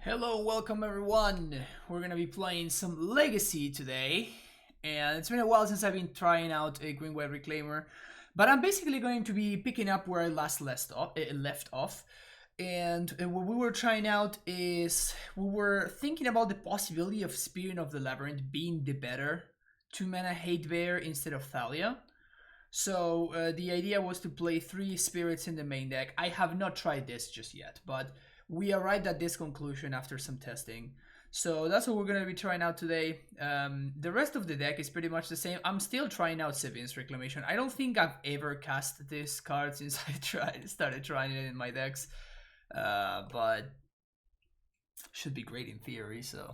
Hello, welcome everyone. We're gonna be playing some Legacy today, and it's been a while since I've been trying out a Green White Reclaimer, but I'm basically going to be picking up where I last left off. And what we were trying out is we were thinking about the possibility of Spirit of the Labyrinth being the better 2-mana Hate Bear instead of Thalia. So the idea was to play 3 spirits in the main deck. I have not tried this just yet, but we arrived at this conclusion after some testing. So that's what we're going to be trying out today. The rest of the deck is pretty much the same. I'm still trying out Sevin's Reclamation. I don't think I've ever cast this card since I started trying it in my decks. But should be great in theory, so.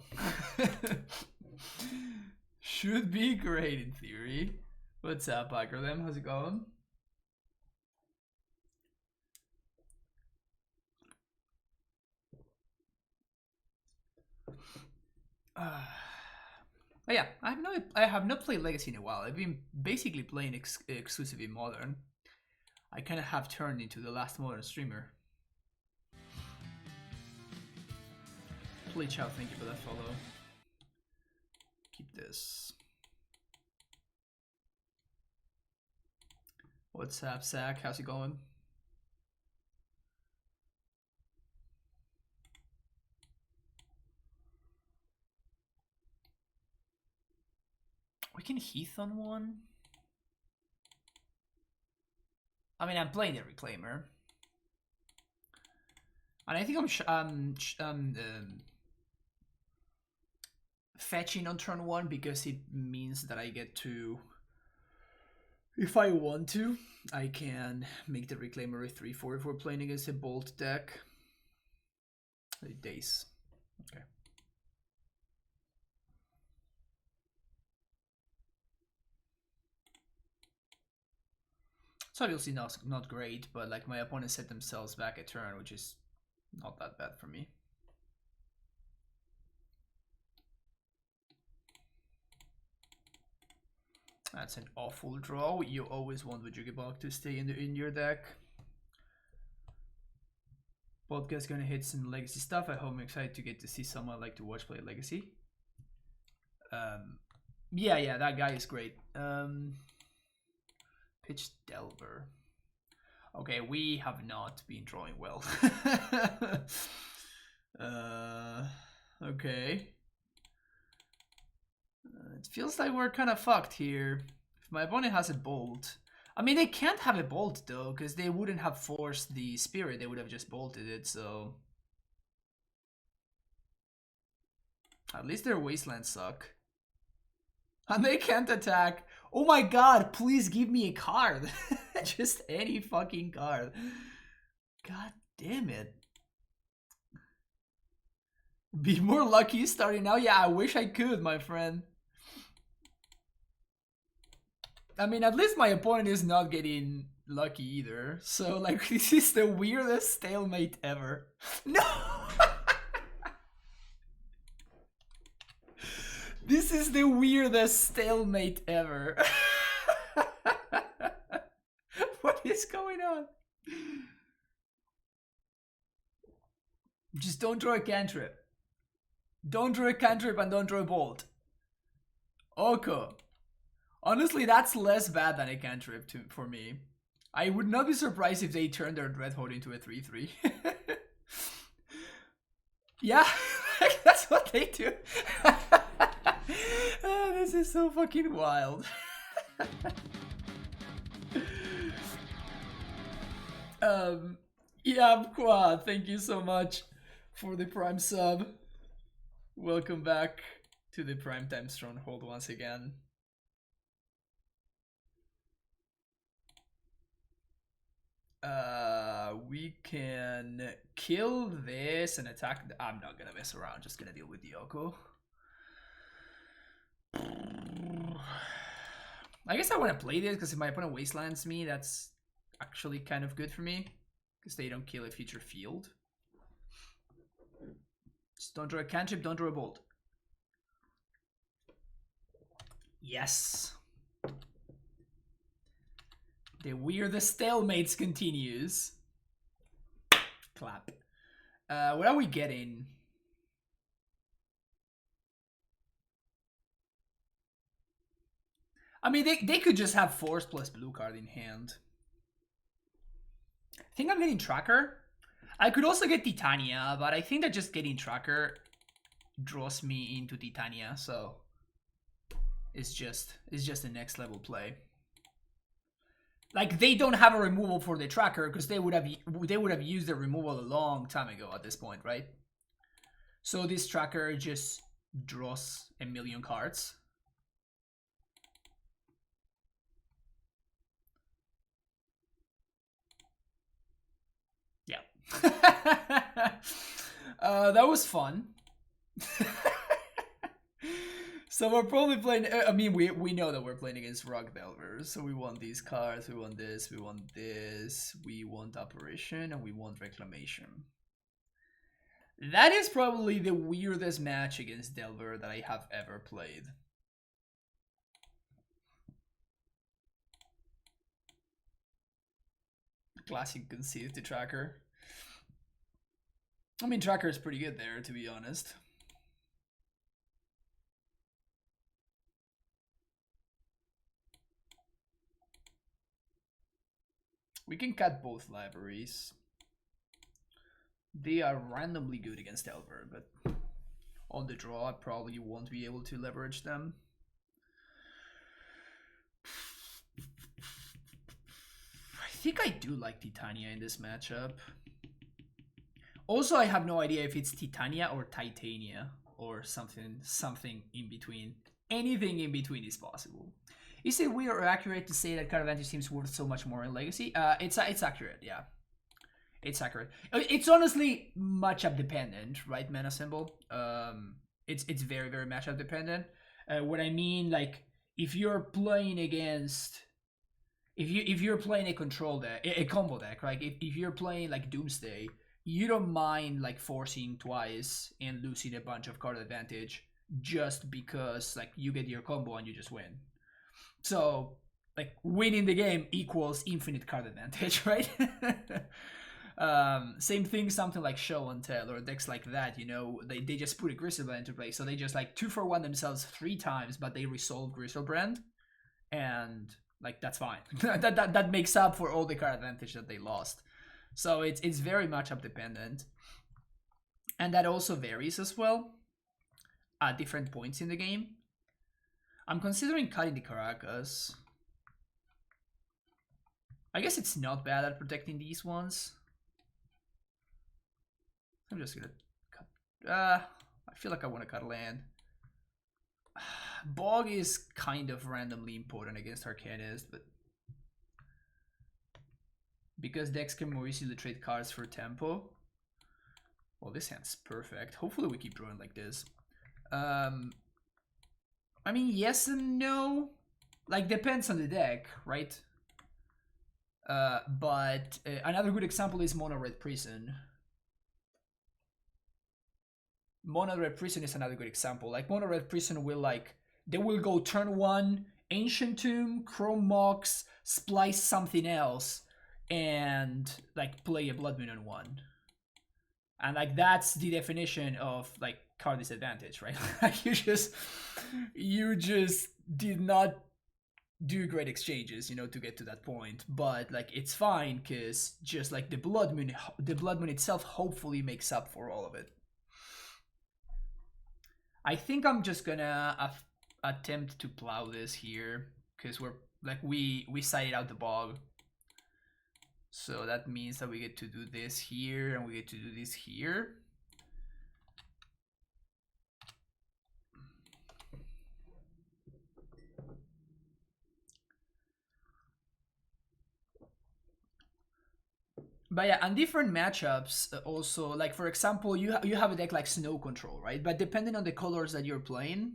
Should be great in theory. What's up, Them? How's it going? But yeah, I have not played Legacy in a while. I've been basically playing exclusively Modern. I kind of have turned into the last Modern streamer. Play Chow, thank you for that follow. Keep this. What's up, Zach? How's it going? We can Heath on one. I mean, I'm playing the Reclaimer, and I think I'm fetching on turn 1 because it means that I get to, if I want to, I can make the Reclaimer a 3/4 if we're playing against a Bolt deck. Days. Okay. So obviously not great, but like my opponent set themselves back a turn, which is not that bad for me. That's an awful draw. You always want Vajugibok to stay in your deck. Podcast gonna hit some Legacy stuff. I hope I'm excited to get to see someone I like to watch play Legacy. Yeah, that guy is great. Pitch Delver. Okay, we have not been drawing well. Okay. It feels like we're kind of fucked here. If my opponent has a Bolt... I mean, they can't have a Bolt, though, because they wouldn't have forced the Spirit. They would have just bolted it, so... At least their Wastelands suck. And they can't attack. Oh my god, please give me a card. Just any fucking card. God damn it. Be more lucky starting now? Yeah, I wish I could, my friend. I mean, at least my opponent is not getting lucky either. So, like, this is the weirdest stalemate ever. No! This is the weirdest stalemate ever. What is going on? Just don't draw a cantrip. Don't draw a cantrip and don't draw a bolt. Okay. Honestly, that's less bad than a cantrip for me. I would not be surprised if they turned their Dreadhorde into a 3/3. Yeah, that's what they do. Oh, this is so fucking wild. Yeah, Quad, thank you so much for the Prime sub. Welcome back to the Primetime Stronghold once again. We can kill this and attack. I'm not gonna mess around, just gonna deal with Yoko. I guess I want to play this because if my opponent wastelands me, that's actually kind of good for me because they don't kill a future field. Just don't draw a cantrip, don't draw a bolt. Yes. The weirdest stalemates continues. Clap. What are we getting? I mean, they could just have Force plus blue card in hand. I think I'm getting Tracker. I could also get Titania, but I think that just getting Tracker draws me into Titania, so it's just the next level play. Like, they don't have a removal for the Tracker because they would have used the removal a long time ago at this point, right? So this Tracker just draws a million cards. Yeah. That was fun. So we're probably playing. I mean, we know that we're playing against Rock Delvers, so we want these cards, we want this, we want this, we want Apparition, and we want Reclamation. That is probably the weirdest match against Delver that I have ever played. Classic concede to Tracker. I mean, Tracker is pretty good there, to be honest. We can cut both libraries. They are randomly good against Delver, but on the draw I probably won't be able to leverage them. I think I do like Titania in this matchup. Also, I have no idea if it's Titania or Titania or something in between. Anything in between is possible. Is it weird or accurate to say that card advantage seems worth so much more in Legacy? It's accurate, yeah. It's accurate. It's honestly matchup dependent, right, Mana Symbol? It's very, very matchup dependent. What I mean, like, if you're playing against, if you're playing a control deck, a combo deck, right? If you're playing like Doomsday, you don't mind like forcing twice and losing a bunch of card advantage just because like you get your combo and you just win. So like winning the game equals infinite card advantage, right? Same thing, something like Show and Tell or decks like that, you know, they just put a Griselbrand into play, so they just like 2-for-1 themselves 3 times, but they resolve Griselbrand, and like that's fine. that makes up for all the card advantage that they lost. So it's very matchup dependent, and that also varies as well at different points in the game. I'm considering cutting the Caracas. I guess it's not bad at protecting these ones. I'm just gonna cut. I feel like I want to cut a land. Bog is kind of randomly important against Arcanist, but because decks can more easily trade cards for tempo. Well, this hand's perfect. Hopefully we keep drawing like this. I mean, yes and no. Like, depends on the deck, right? But another good example is Mono Red Prison. Mono Red Prison is another good example. Like, Mono Red Prison will, like, they will go turn 1, Ancient Tomb, Chrome Mox, splice something else, and, like, play a Blood Moon on 1. And, like, that's the definition of, like, card disadvantage, right? you just did not do great exchanges, you know, to get to that point. But, like, it's fine, because just, like, the Blood Moon itself hopefully makes up for all of it. I think I'm just gonna attempt to plow this here, because we're like we sided out the bog, so that means that we get to do this here and we get to do this here. But yeah, and different matchups also, like for example, you have a deck like Snow Control, right? But depending on the colors that you're playing,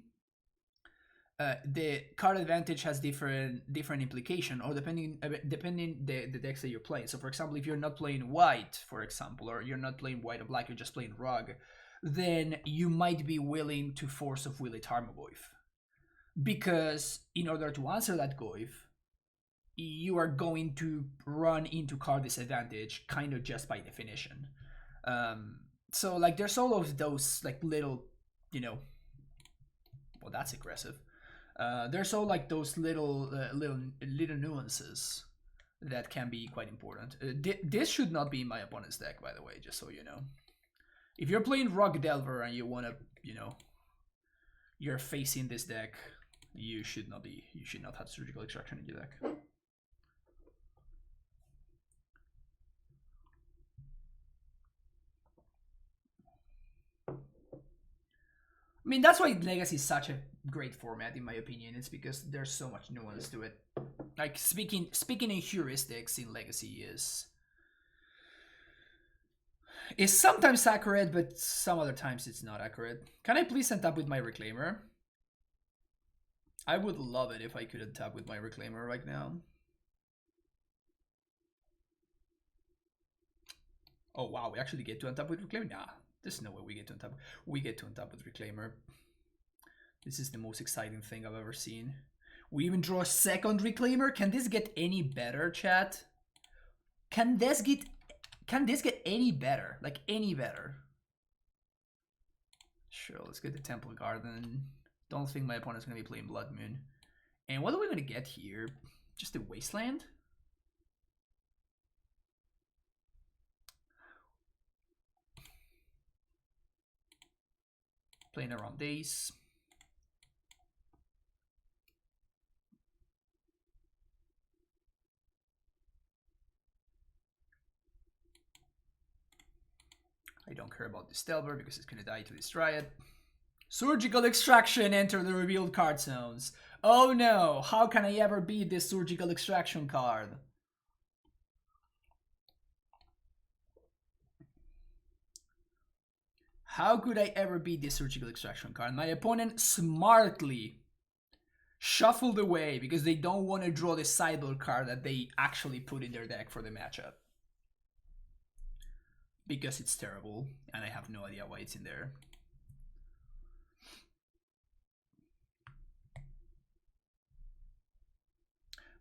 the card advantage has different implication, or depending the decks that you're playing. So for example, if you're not playing white, for example, or you're not playing white or black, you're just playing Rug, then you might be willing to Force of Will a Tarmogoyf, because in order to answer that Goyf, you are going to run into card disadvantage kind of just by definition. So like there's all of those like little, you know, well, that's aggressive. There's all like those little nuances that can be quite important. This should not be my opponent's deck, by the way, just so you know. If you're playing Rock Delver and you want to, you know, you're facing this deck, you should not have Surgical Extraction in your deck. I mean, that's why Legacy is such a great format, in my opinion. It's because there's so much nuance to it. Like, speaking in heuristics in Legacy is sometimes accurate, but some other times it's not accurate. Can I please untap with my Reclaimer? I would love it if I could untap with my Reclaimer right now. Oh wow, we actually get to untap with Reclaimer? Nah, there's no way we get to untap. We get to untap with Reclaimer. This is the most exciting thing I've ever seen. We even draw a second Reclaimer. Can this get any better, chat? Can this get any better? Like, any better? Sure, let's get the Temple Garden. Don't think my opponent's going to be playing Blood Moon. And what are we going to get here? Just a Wasteland? Playing around days. I don't care about this Delver because it's going to die to this Dryad. Surgical Extraction, enter the revealed card zones. Oh no, how can I ever beat this Surgical Extraction card? How could I ever beat this Surgical Extraction card? My opponent smartly shuffled away because they don't want to draw the sideboard card that they actually put in their deck for the matchup. Because it's terrible, and I have no idea why it's in there.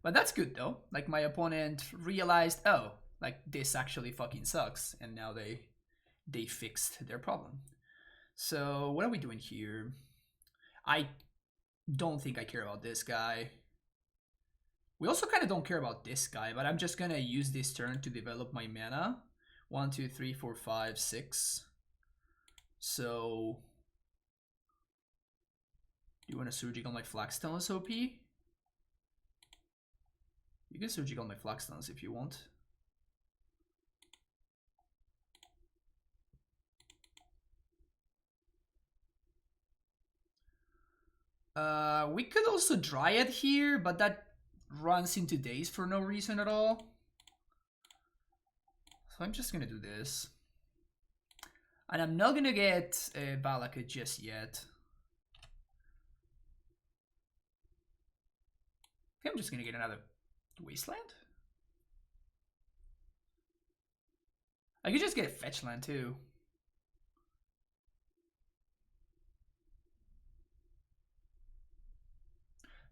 But that's good though. Like, my opponent realized, oh, like, this actually fucking sucks, and now they fixed their problem. So what are we doing here? I don't think I care about this guy. We also kind of don't care about this guy, but I'm just gonna use this turn to develop my mana. 1, 2, 3, 4, 5, 6. So do you want to Surgical my Flagstones, OP? You can Surgical my Flagstones if you want. We could also Dryad here, but that runs into days for no reason at all. So I'm just gonna do this. And I'm not gonna get Valaka just yet. I think I'm just gonna get another Wasteland. I could just get a Fetchland too.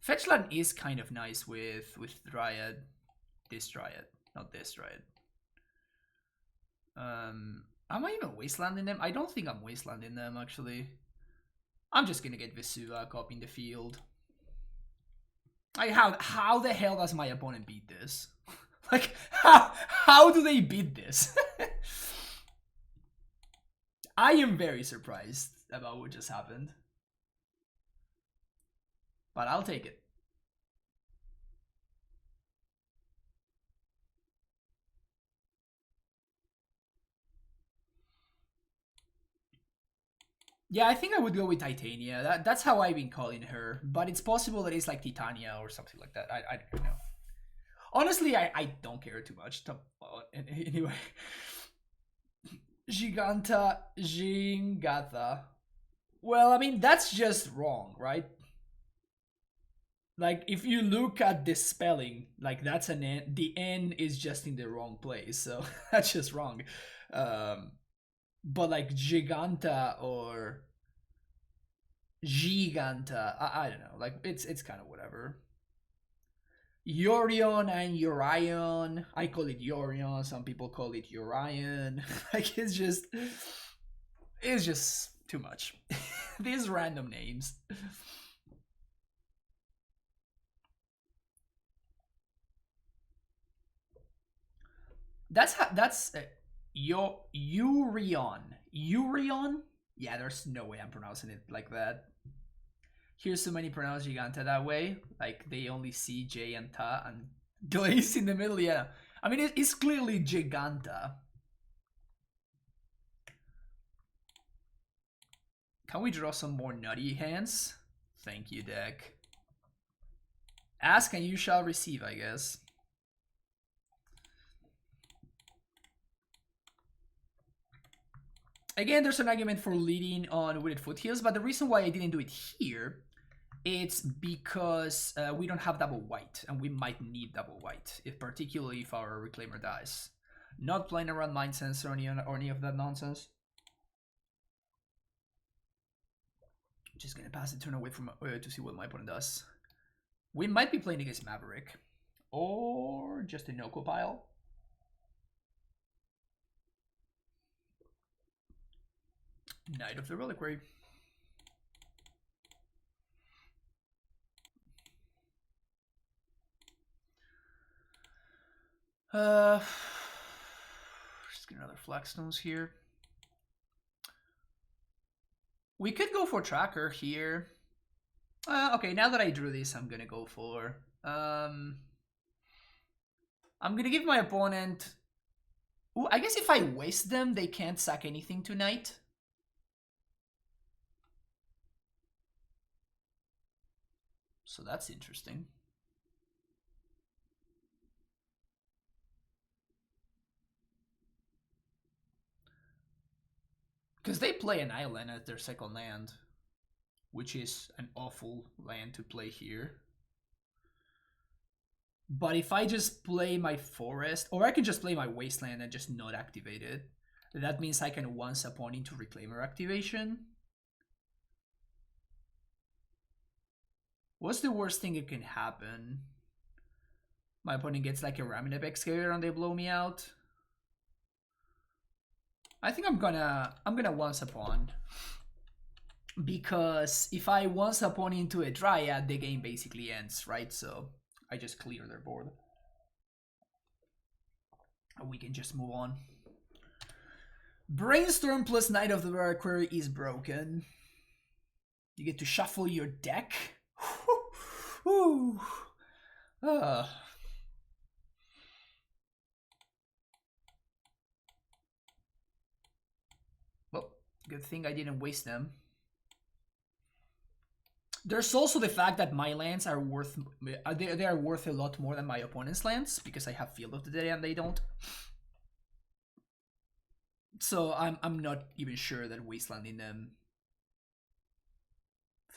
Fetchland is kind of nice with Dryad. This Dryad, not this Dryad. Am I even Wastelanding them? I don't think I'm Wastelanding them, actually. I'm just gonna get Vesuvak up in the field. Like, how the hell does my opponent beat this? Like, how do they beat this? I am very surprised about what just happened. But I'll take it. Yeah, I think I would go with Titania. That's how I've been calling her. But it's possible that it's like Titania or something like that. I don't know. Honestly, I don't care too much. Anyway. Gingata. Well, I mean, that's just wrong, right? Like, if you look at the spelling, like, that's an N. The N is just in the wrong place, so that's just wrong. But like Giganta or Giganta, I don't know. Like, it's kind of whatever. Yorion and Urion. I call it Yorion. Some people call it Urion. Like, it's just too much. These random names. That's Urion. Urion? Yeah, there's no way I'm pronouncing it like that. Here's so many pronounce Giganta that way. Like they only see J and Ta and Glaze in the middle. Yeah, I mean it's clearly Giganta. Can we draw some more nutty hands? Thank you, deck. Ask and you shall receive, I guess. Again, there's an argument for leading on Wooded Foothills, but the reason why I didn't do it here, it's because we don't have double white, and we might need double white, if particularly if our Reclaimer dies. Not playing around Mind Sensor or any of that nonsense. Just gonna pass the turn away from to see what my opponent does. We might be playing against Maverick, or just a Noko pile. Knight of the Reliquary. Just get another Flagstones here. We could go for Tracker here. Okay, now that I drew this, I'm gonna go for... I'm gonna give my opponent... Ooh, I guess if I waste them, they can't sack anything tonight. So that's interesting. Because they play an island as their second land, which is an awful land to play here. But if I just play my forest, or I can just play my wasteland and just not activate it, that means I can once upon into Reclaimer activation. What's the worst thing that can happen? My opponent gets like a Raminep Excavator and they blow me out. I think I'm gonna once upon, because if I once upon into a Dryad, the game basically ends, right? So I just clear their board. We can just move on. Brainstorm plus Knight of the Reliquary is broken. You get to shuffle your deck. Ooh. Well, good thing I didn't waste them. There's also the fact that my lands are worth... They are worth a lot more than my opponent's lands, because I have Field of the Dead and they don't. So I'm not even sure that wastelanding them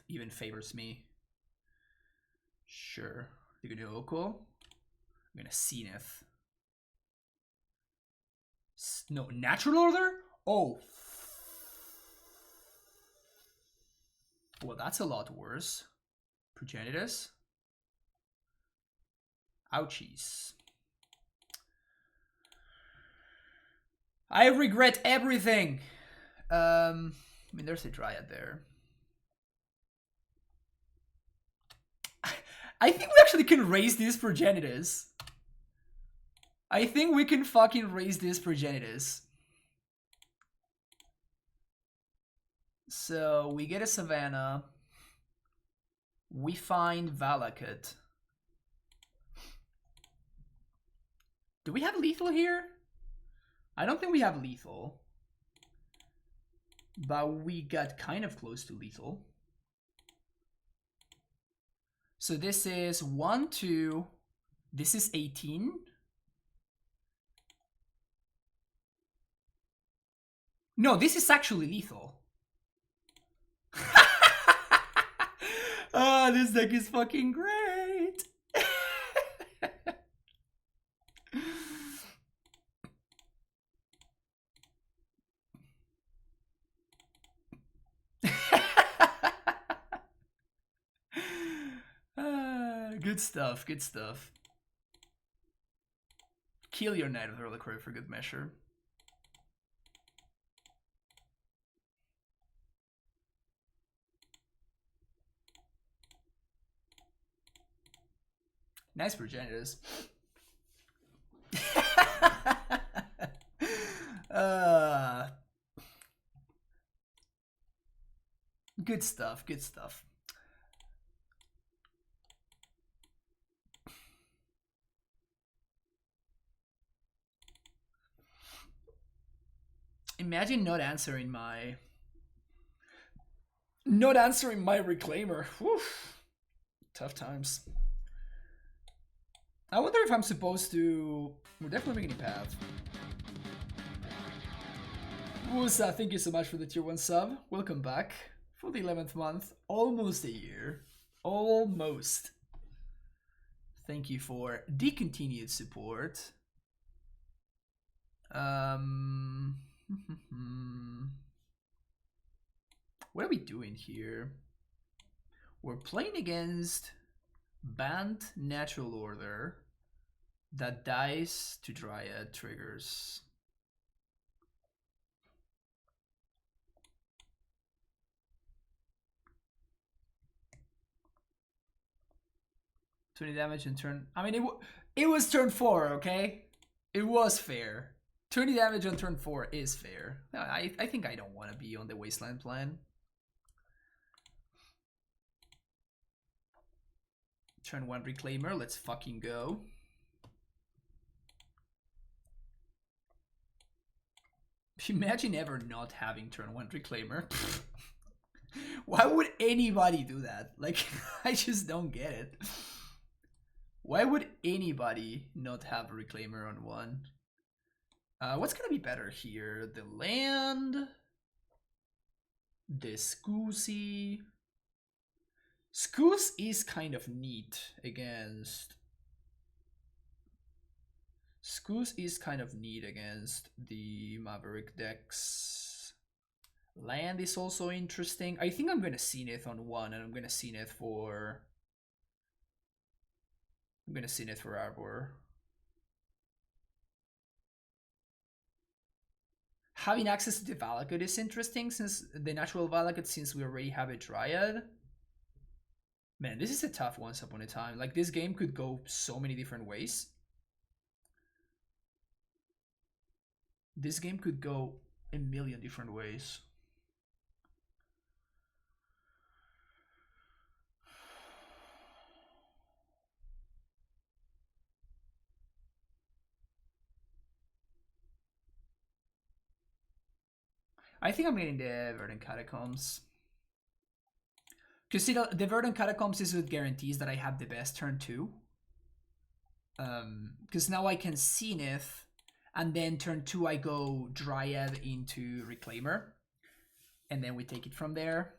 even favors me. Sure. You're gonna Oko. I'm gonna Zenith. No, Natural Order? Oh. Well, that's a lot worse. Progenitus. Ouchies. I regret everything. I mean, there's a Dryad there. I think we actually can raise this Progenitus. I think we can fucking raise this Progenitus. So we get a Savannah. We find Valakut. Do we have lethal here? I don't think we have lethal. But we got kind of close to lethal. So this is 1, 2. This is 18. No, this is actually lethal. Oh, this deck is fucking great. Good stuff, good stuff. Kill your Knight of the Reliquary for good measure. Nice Progenitus. uh, good stuff, good stuff. Imagine not answering my reclaimer. Whew. Tough times. I wonder if I'm supposed to... We're definitely making a path. Wusa, thank you so much for the tier 1 sub. Welcome back for the 11th month. Almost a year. Almost. Thank you for the continued support. What are we doing here? We're playing against Banned Natural Order that dies to Dryad triggers. $20 damage in turn. I mean, it was turn 4, okay? It was fair. 20 damage on turn 4 is fair. I think I don't want to be on the Wasteland plan. Turn 1 Reclaimer, let's fucking go. Imagine ever not having turn 1 Reclaimer. Why would anybody do that? Like, I just don't get it. Why would anybody not have a Reclaimer on 1? What's gonna be better here? The land? The Scoozy? Scoos is kind of neat against... Scoos is kind of neat against the Maverick decks. Land is also interesting. I think I'm gonna Zenith on 1 and I'm gonna Zenith for... I'm gonna Zenith for Arbor. Having access to the Valakut is interesting since the natural Valakut, since we already have a Dryad. Man, this is a tough once upon a time. Like, this game could go so many different ways. This game could go a million different ways. I think I'm getting the Verdant Catacombs. Because, you know, the Verdant Catacombs is what guarantees that I have the best turn 2. Because now I can Zenith, and then turn 2 I go Dryad into Reclaimer. And then we take it from there.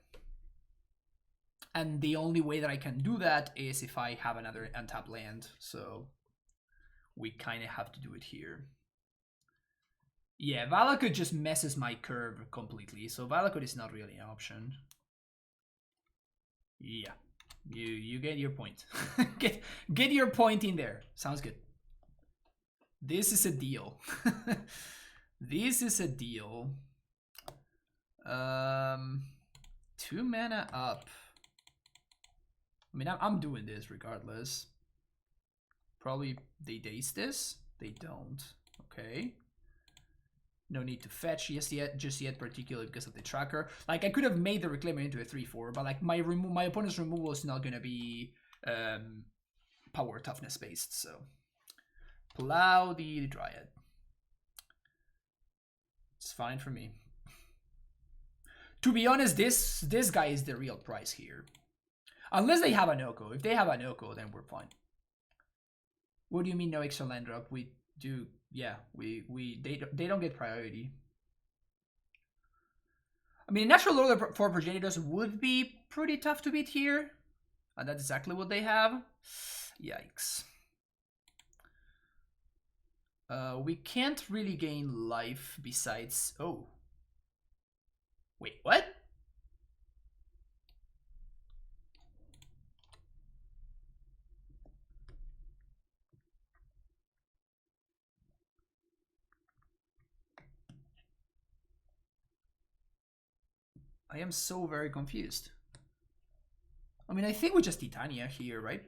And the only way that I can do that is if I have another untapped land. So we kind of have to do it here. Yeah, Valakut just messes my curve completely. So Valakut is not really an option. Yeah, you get your point. get your point in there. Sounds good. This is a deal. This is a deal. 2 mana up. I mean, I'm doing this regardless. Probably they daze this. They don't. Okay. No need to fetch just yet, particularly because of the tracker. Like, I could have made the Reclaimer into a 3/4, but like my opponent's removal is not gonna be power toughness based. So plow the Dryad. It's fine for me. To be honest, this guy is the real price here. Unless they have a no-co. If they have a no-co, then we're fine. What do you mean no extra land drop? We do, yeah. They don't get priority. I mean, natural order for progenitors would be pretty tough to beat here, and that's exactly what they have. Yikes. We can't really gain life besides... Oh. Wait, what? I am so very confused. I mean, I think we just Titania here, right?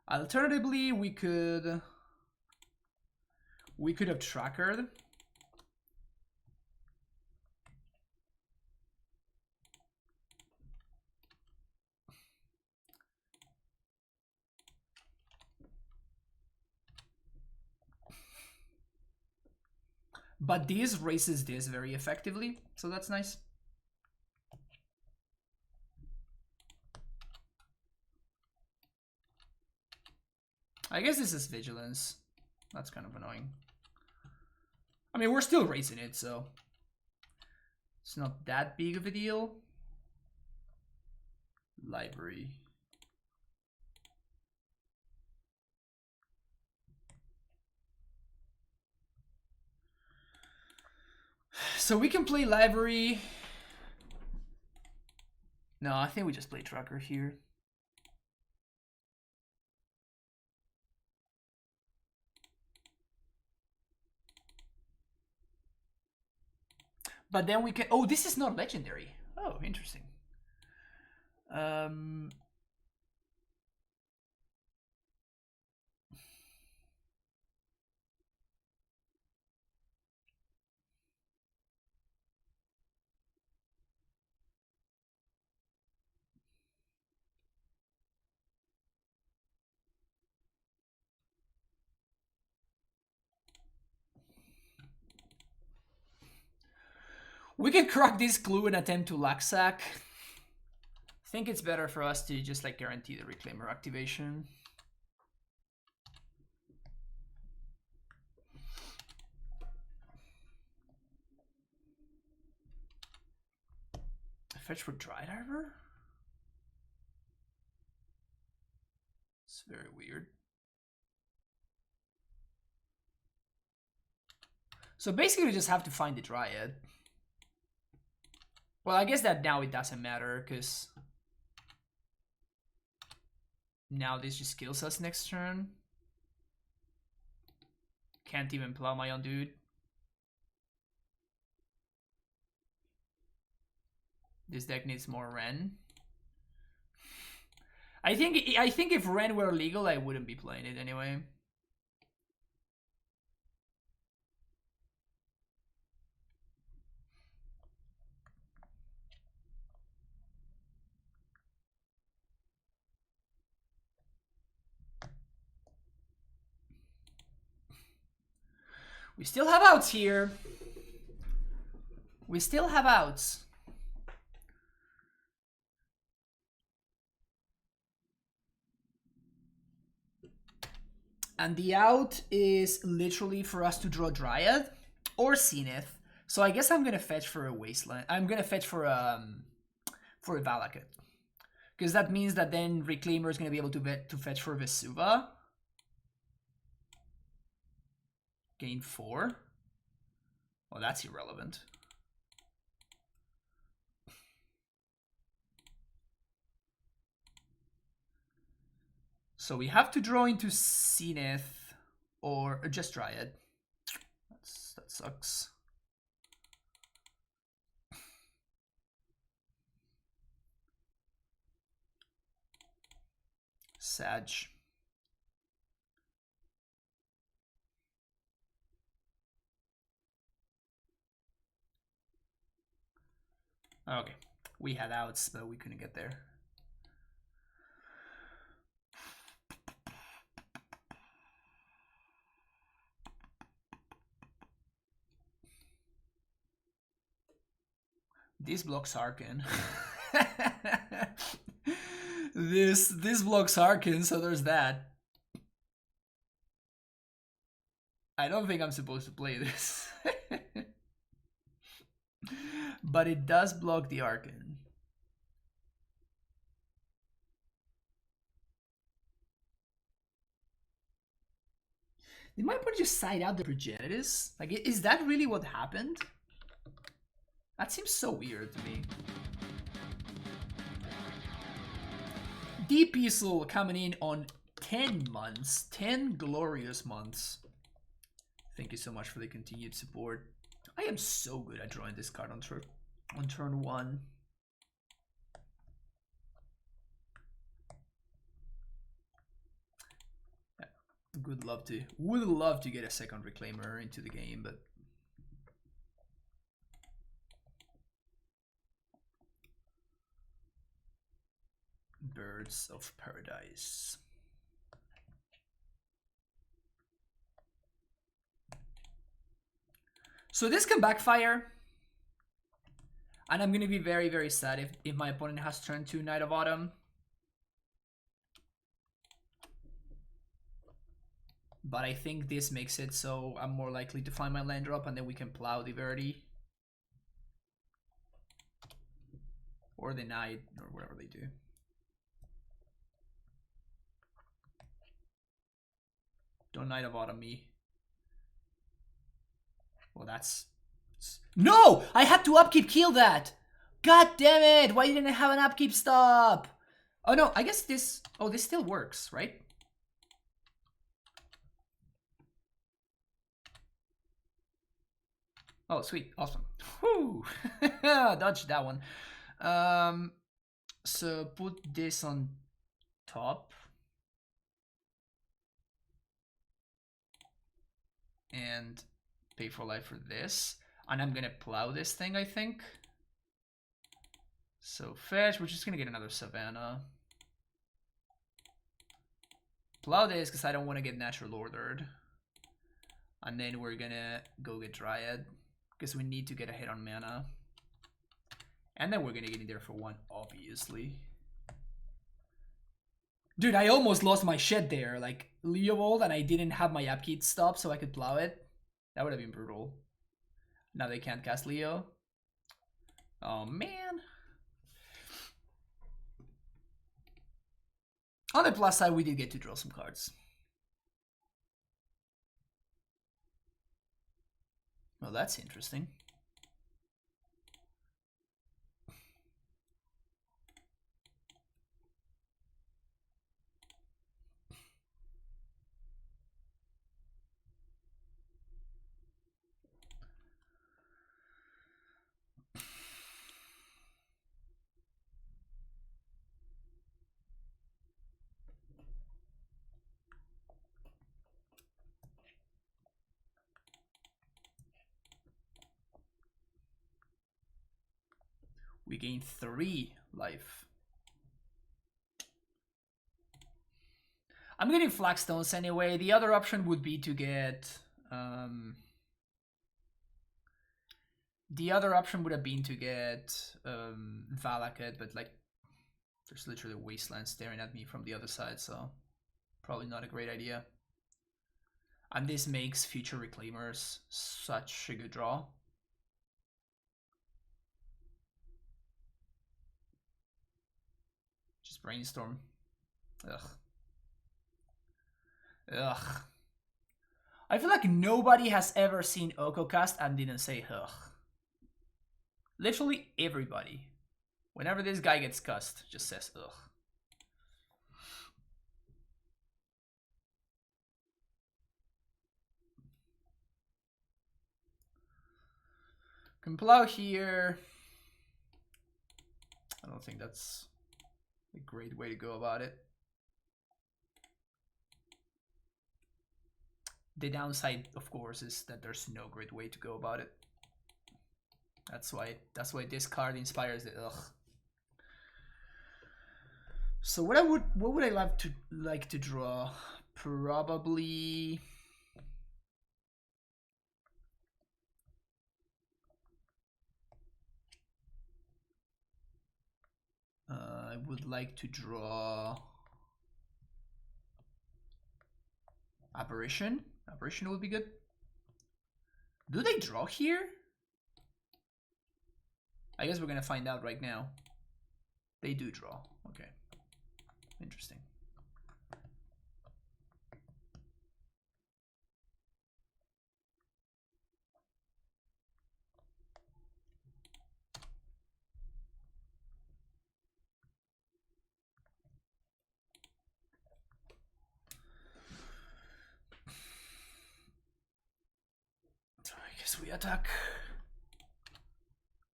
Alternatively, we could have trackered. But this races this very effectively, so that's nice. I guess this is vigilance. That's kind of annoying. I mean, we're still racing it, so it's not that big of a deal. Library. So we can play library. No, I think we just play tracker here. But then we can... Oh, this is not legendary. Oh, interesting. We can crack this clue and attempt to Laxac. I think it's better for us to just like guarantee the Reclaimer activation. Fetch for Dry Diver? It's very weird. So basically we just have to find the Dryad. Well, I guess that now it doesn't matter, because now this just kills us next turn. Can't even plow my own dude. This deck needs more Ren. I think if Ren were legal, I wouldn't be playing it anyway. We still have outs here. We still have outs. And the out is literally for us to draw Dryad or Zenith. So I guess I'm gonna fetch for a Wasteland. I'm gonna fetch for a Valakut. Because that means that then Reclaimer is gonna be able to fetch for Vesuva. Gain 4. Well, that's irrelevant. So we have to draw into Zenith or just Dryad. That sucks. Sag. Okay, we had outs, but we couldn't get there. This blocks Arcan. This blocks Arcan, so there's that. I don't think I'm supposed to play this. But it does block the Arcan. They might want to just side out the Progenitus. Like, is that really what happened? That seems so weird to me. Deep Easel coming in on 10 months. 10 glorious months. Thank you so much for the continued support. I am so good at drawing this card on turn 1. would love to get a second reclaimer into the game, but Birds of Paradise. So this can backfire, and I'm gonna be very, very sad if my opponent has turned to Knight of Autumn. But I think this makes it so I'm more likely to find my land drop, and then we can plow the Verdi. Or the Knight, or whatever they do. Don't Knight of Autumn me. Well, that's... No! I had to upkeep kill that! God damn it! Why didn't I have an upkeep stop? Oh no, I guess this... Oh, this still works, right? Oh, sweet. Awesome. Whew! Dodged that one. So put this on top. And pay for life for this. And I'm gonna plow this thing, I think. So fetch, we're just gonna get another Savannah. Plow this because I don't want to get natural ordered. And then we're gonna go get Dryad because we need to get a hit on mana. And then we're gonna get in there for one, obviously. Dude, I almost lost my shed there. Like, Leovold, and I didn't have my upkeep stop so I could plow it. That would have been brutal. Now they can't cast Leo. Oh, man. On the plus side, we did get to draw some cards. Well, that's interesting. We gain 3 life. I'm getting Flagstones anyway. The other option would be to get... the other option would have been to get Valakut, but like there's literally a wasteland staring at me from the other side, so probably not a great idea. And this makes future Reclaimers such a good draw. Just brainstorm. Ugh. Ugh. I feel like nobody has ever seen Oko cast and didn't say ugh. Literally everybody. Whenever this guy gets cussed, just says ugh. Can plow here. I don't think that's a great way to go about it. The downside, of course, is that there's no great way to go about it. That's why this card inspires the ugh. So what would I like to draw? Probably I would like to draw Apparition. Apparition would be good. Do they draw here? I guess we're gonna find out right now. They do draw. Okay. Interesting. So I guess we attack.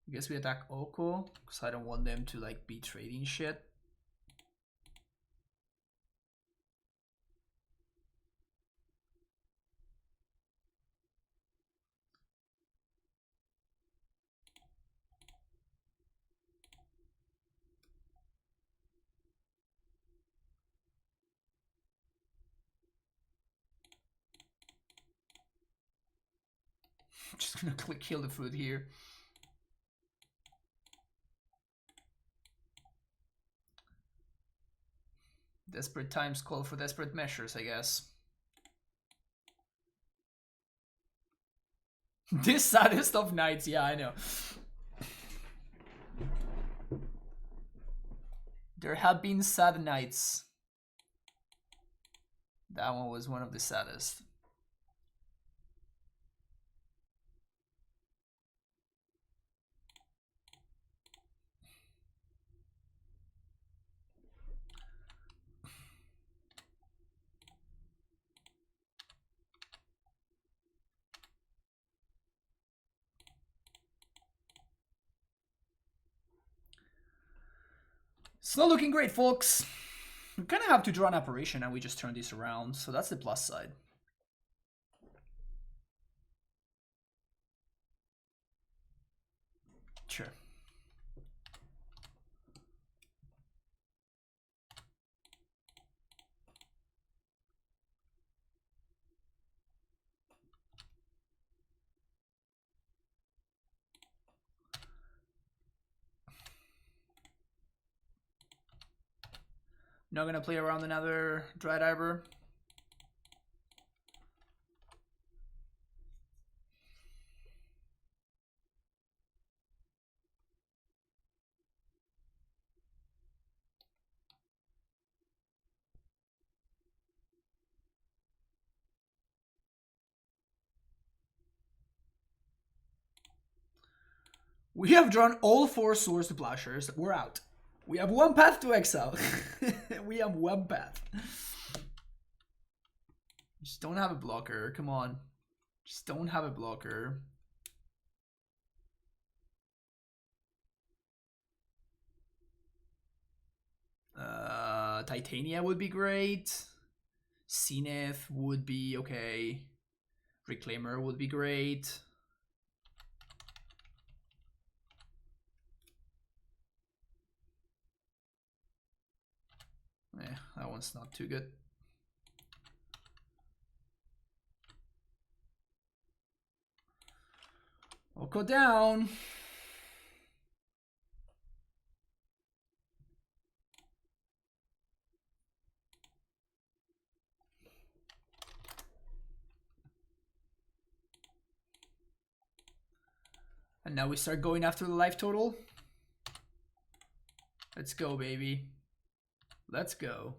I guess we attack Oko because I don't want them to like be trading shit. Just gonna kill the food here. Desperate times call for desperate measures, I guess. This saddest of nights, yeah, I know. There have been sad nights. That one was one of the saddest. It's not looking great, folks. We kind of have to draw an operation and we just turn this around, so that's the plus side. Sure. Not gonna play around another Dry Diver. We have drawn all 4 swords to plowshares. We're out. We have 1 path to exile. We have 1 path. Just don't have a blocker. Come on. Just don't have a blocker. Titania would be great. Zenith would be okay. Reclaimer would be great. Yeah, that one's not too good. I'll go down. And now we start going after the life total. Let's go, baby. Let's go.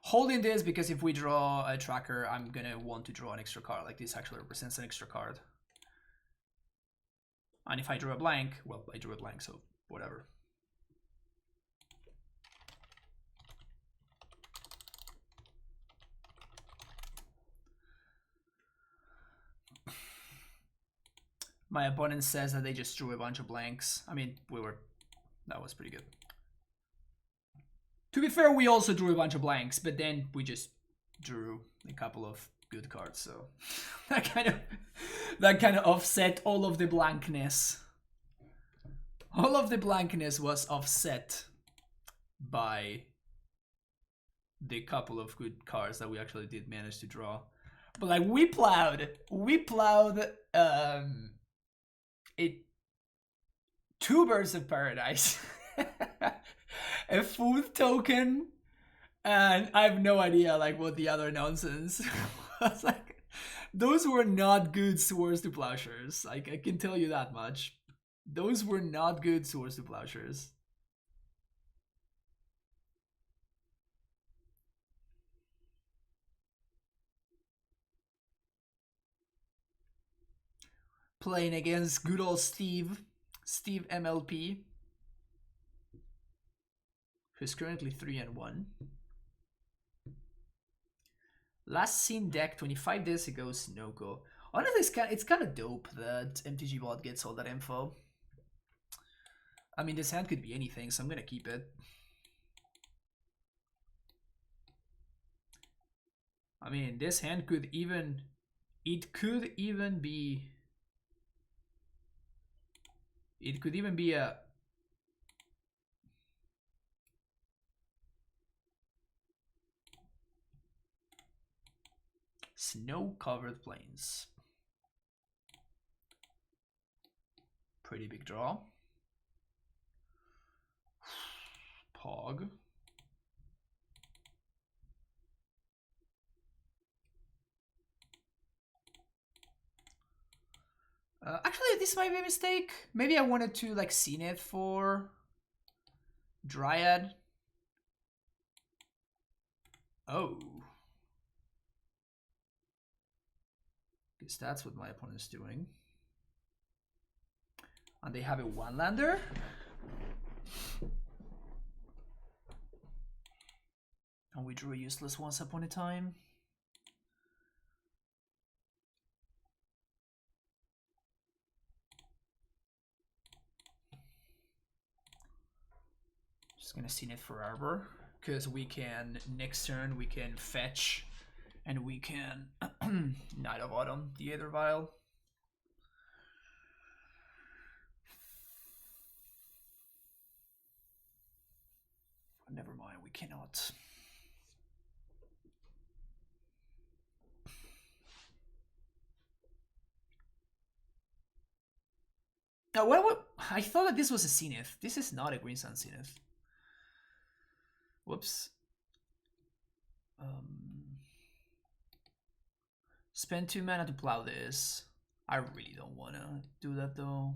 Holding this because if we draw a tracker, I'm gonna want to draw an extra card. Like this actually represents an extra card. And if I draw a blank, well, I drew a blank, so whatever. My opponent says that they just drew a bunch of blanks. I mean, that was pretty good. To be fair, we also drew a bunch of blanks, but then we just drew a couple of good cards, so that kind of offset all of the blankness. All of the blankness was offset by the couple of good cards that we actually did manage to draw. But like we plowed it 2 Birds of Paradise, a food token, and I have no idea like what the other nonsense was. Like those were not good swords to plowshares. Like I can tell you that much. Those were not good swords to plowshares. Playing against good old Steve MLP, who's currently 3-1. Last seen deck 25 days ago, Snoko. Honestly, it's kind of dope that MTG Bot gets all that info. I mean, this hand could be anything, so I'm gonna keep it. I mean, this hand could even... It could even be a... Snow-covered plains. pretty big draw. Pog. Actually, this might be a mistake. Maybe I wanted to like Zenith for Dryad. Oh. Guess that's what my opponent's doing. And they have a one-lander. And we drew useless once upon a time. Just gonna Zenith for Arbor, because we can, next turn, we can fetch, and we can Knight of Autumn, the Aether Vial. Never mind, we cannot. Now, what? I thought that this was a Zenith. This is not a Green Sun Zenith. Whoops. Spend 2 mana to plow this. I really don't want to do that though.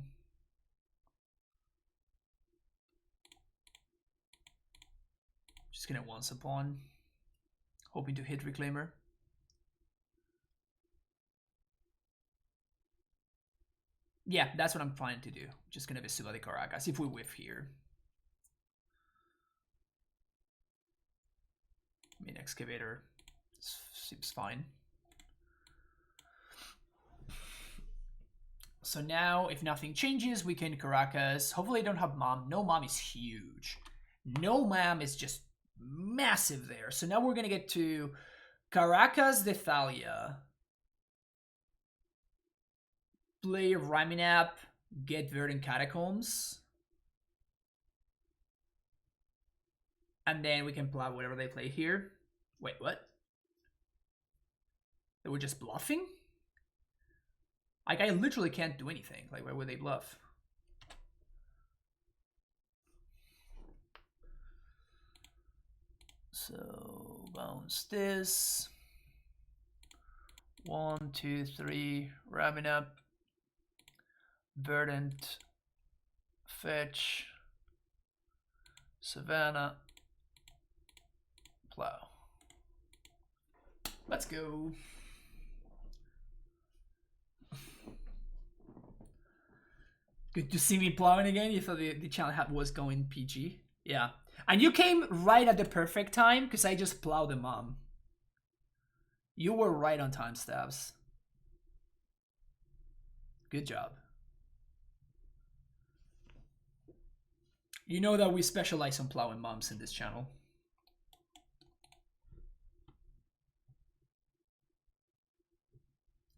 Just gonna once upon, hoping to hit Reclaimer. Yeah, that's what I'm planning to do. Just gonna Vesula the Caracas if we whiff here. I mean, Excavator seems fine. So now, if nothing changes, we can Caracas. Hopefully I don't have Mom. No Mom is huge. No Mom is just massive there. So now we're going to get to Caracas de Thalia. Play Reanimator, get Verdant Catacombs. And then we can plow whatever they play here. Wait, what? They were just bluffing? Like, I literally can't do anything. Like, why would they bluff? So, bounce this. 1, 2, 3, Reanimator. Verdant. Fetch. Savannah. Plow. Let's go. Good to see me plowing again. You thought the channel was going PG. Yeah. And you came right at the perfect time because I just plowed the Mom. You were right on time, Stabs. Good job. You know that we specialize on plowing Moms in this channel.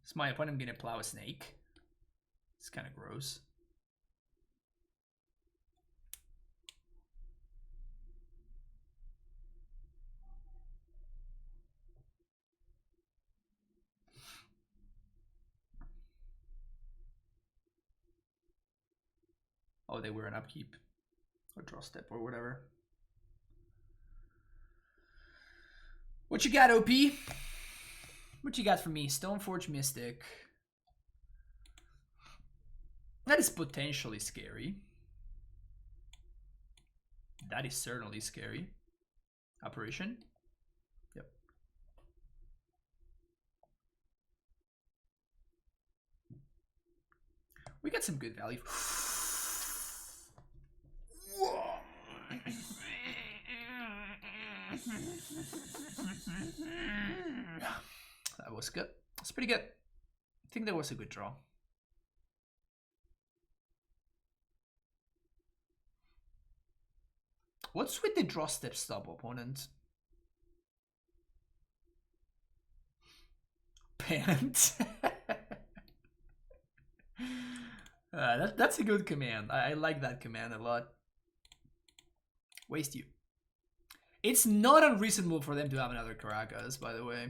It's my opponent gonna plow a snake. It's kind of gross. Oh, they were an upkeep or draw step or whatever. What you got, OP? What you got for me? Stoneforge Mystic. That is potentially scary. That is certainly scary. Apparition. Yep. We got some good value. That was good. That's pretty good. I think that was a good draw. What's with the draw step stop, opponent? Pant. That's a good command. I like that command a lot. Waste you. It's not unreasonable for them to have another Caracas, by the way.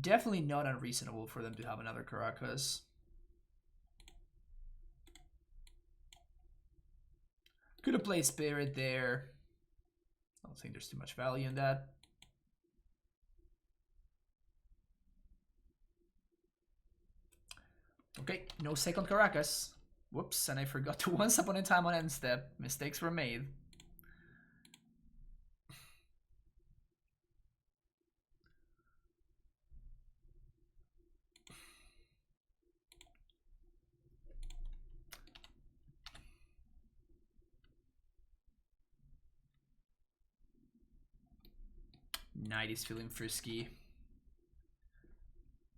Definitely not unreasonable for them to have another Caracas. Could have played Spirit there. I don't think there's too much value in that. Okay, no second Caracas. Whoops, and I forgot to once upon a time on end step. Mistakes were made. Knight is feeling frisky.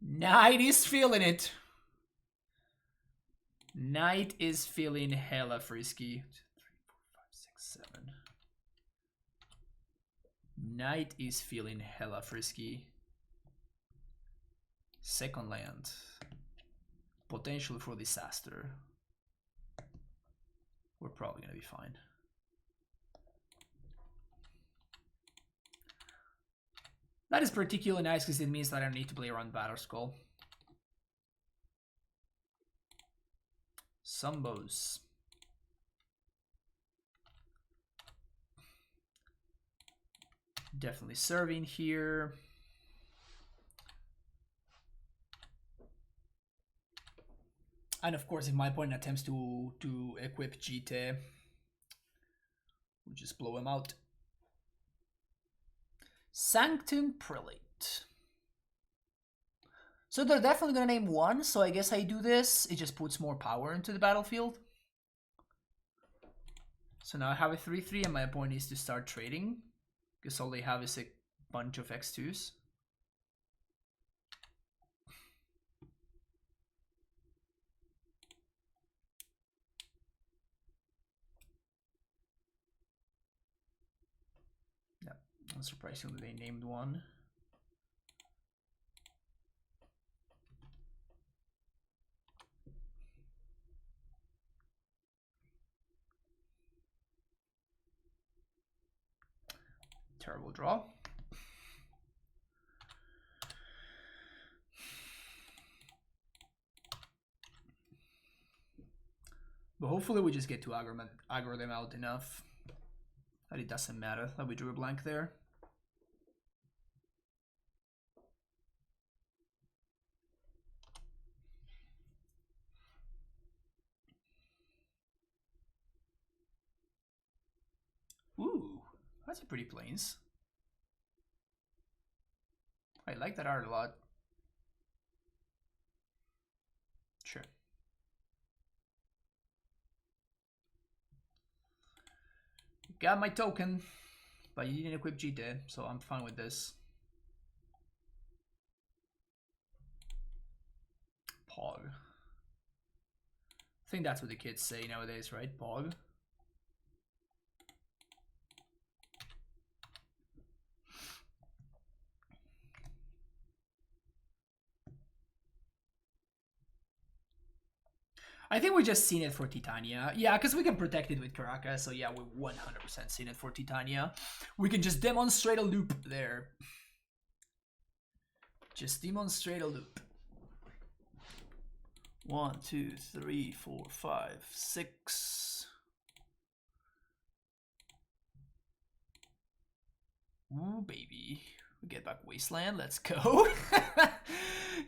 Knight is feeling it. Knight is feeling hella frisky. 2, 3, 4, 5, 6, 7. Knight is feeling hella frisky. Second land. Potential for disaster. We're probably gonna be fine. That is particularly nice because it means that I don't need to play around Battle Skull. Sumbos. Definitely serving here. And of course, if my opponent attempts to equip Jite, we'll just blow him out. Sanctum Prelate. So they're definitely gonna name one, so I guess I do this. It just puts more power into the battlefield. So now I have a 3-3 and my opponent needs to start trading, because all they have is a bunch of X2s. Yeah, unsurprisingly they named one. Terrible draw. But hopefully we just get to aggro them out enough that it doesn't matter that we drew a blank there. Ooh, that's a pretty plains. I like that art a lot. Sure. Got my token, but you didn't equip Jite, so I'm fine with this. Pog. I think that's what the kids say nowadays, right? Pog. I think we just Zenith for Titania. Yeah, because we can protect it with Caracas, so yeah, we 100% Zenith for Titania. We can just demonstrate a loop there. Just demonstrate a loop. 1, 2, 3, 4, 5, 6. Ooh, baby. Get back Wasteland, let's go.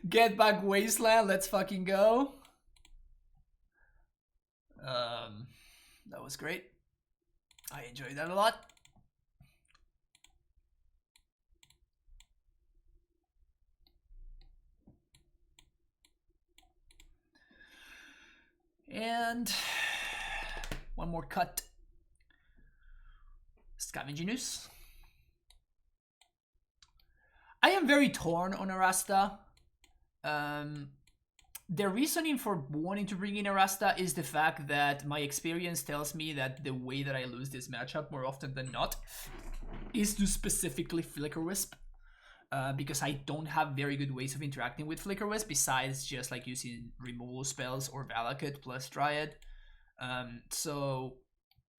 Get back Wasteland, let's fucking go. That was great. I enjoyed that a lot. And one more cut. Scavenginus. I am very torn on Arasta. The reasoning for wanting to bring in Arasta is the fact that my experience tells me that the way that I lose this matchup more often than not is to specifically Flicker Wisp. Because I don't have very good ways of interacting with Flicker Wisp besides just like using removal spells or Valakut plus Dryad. So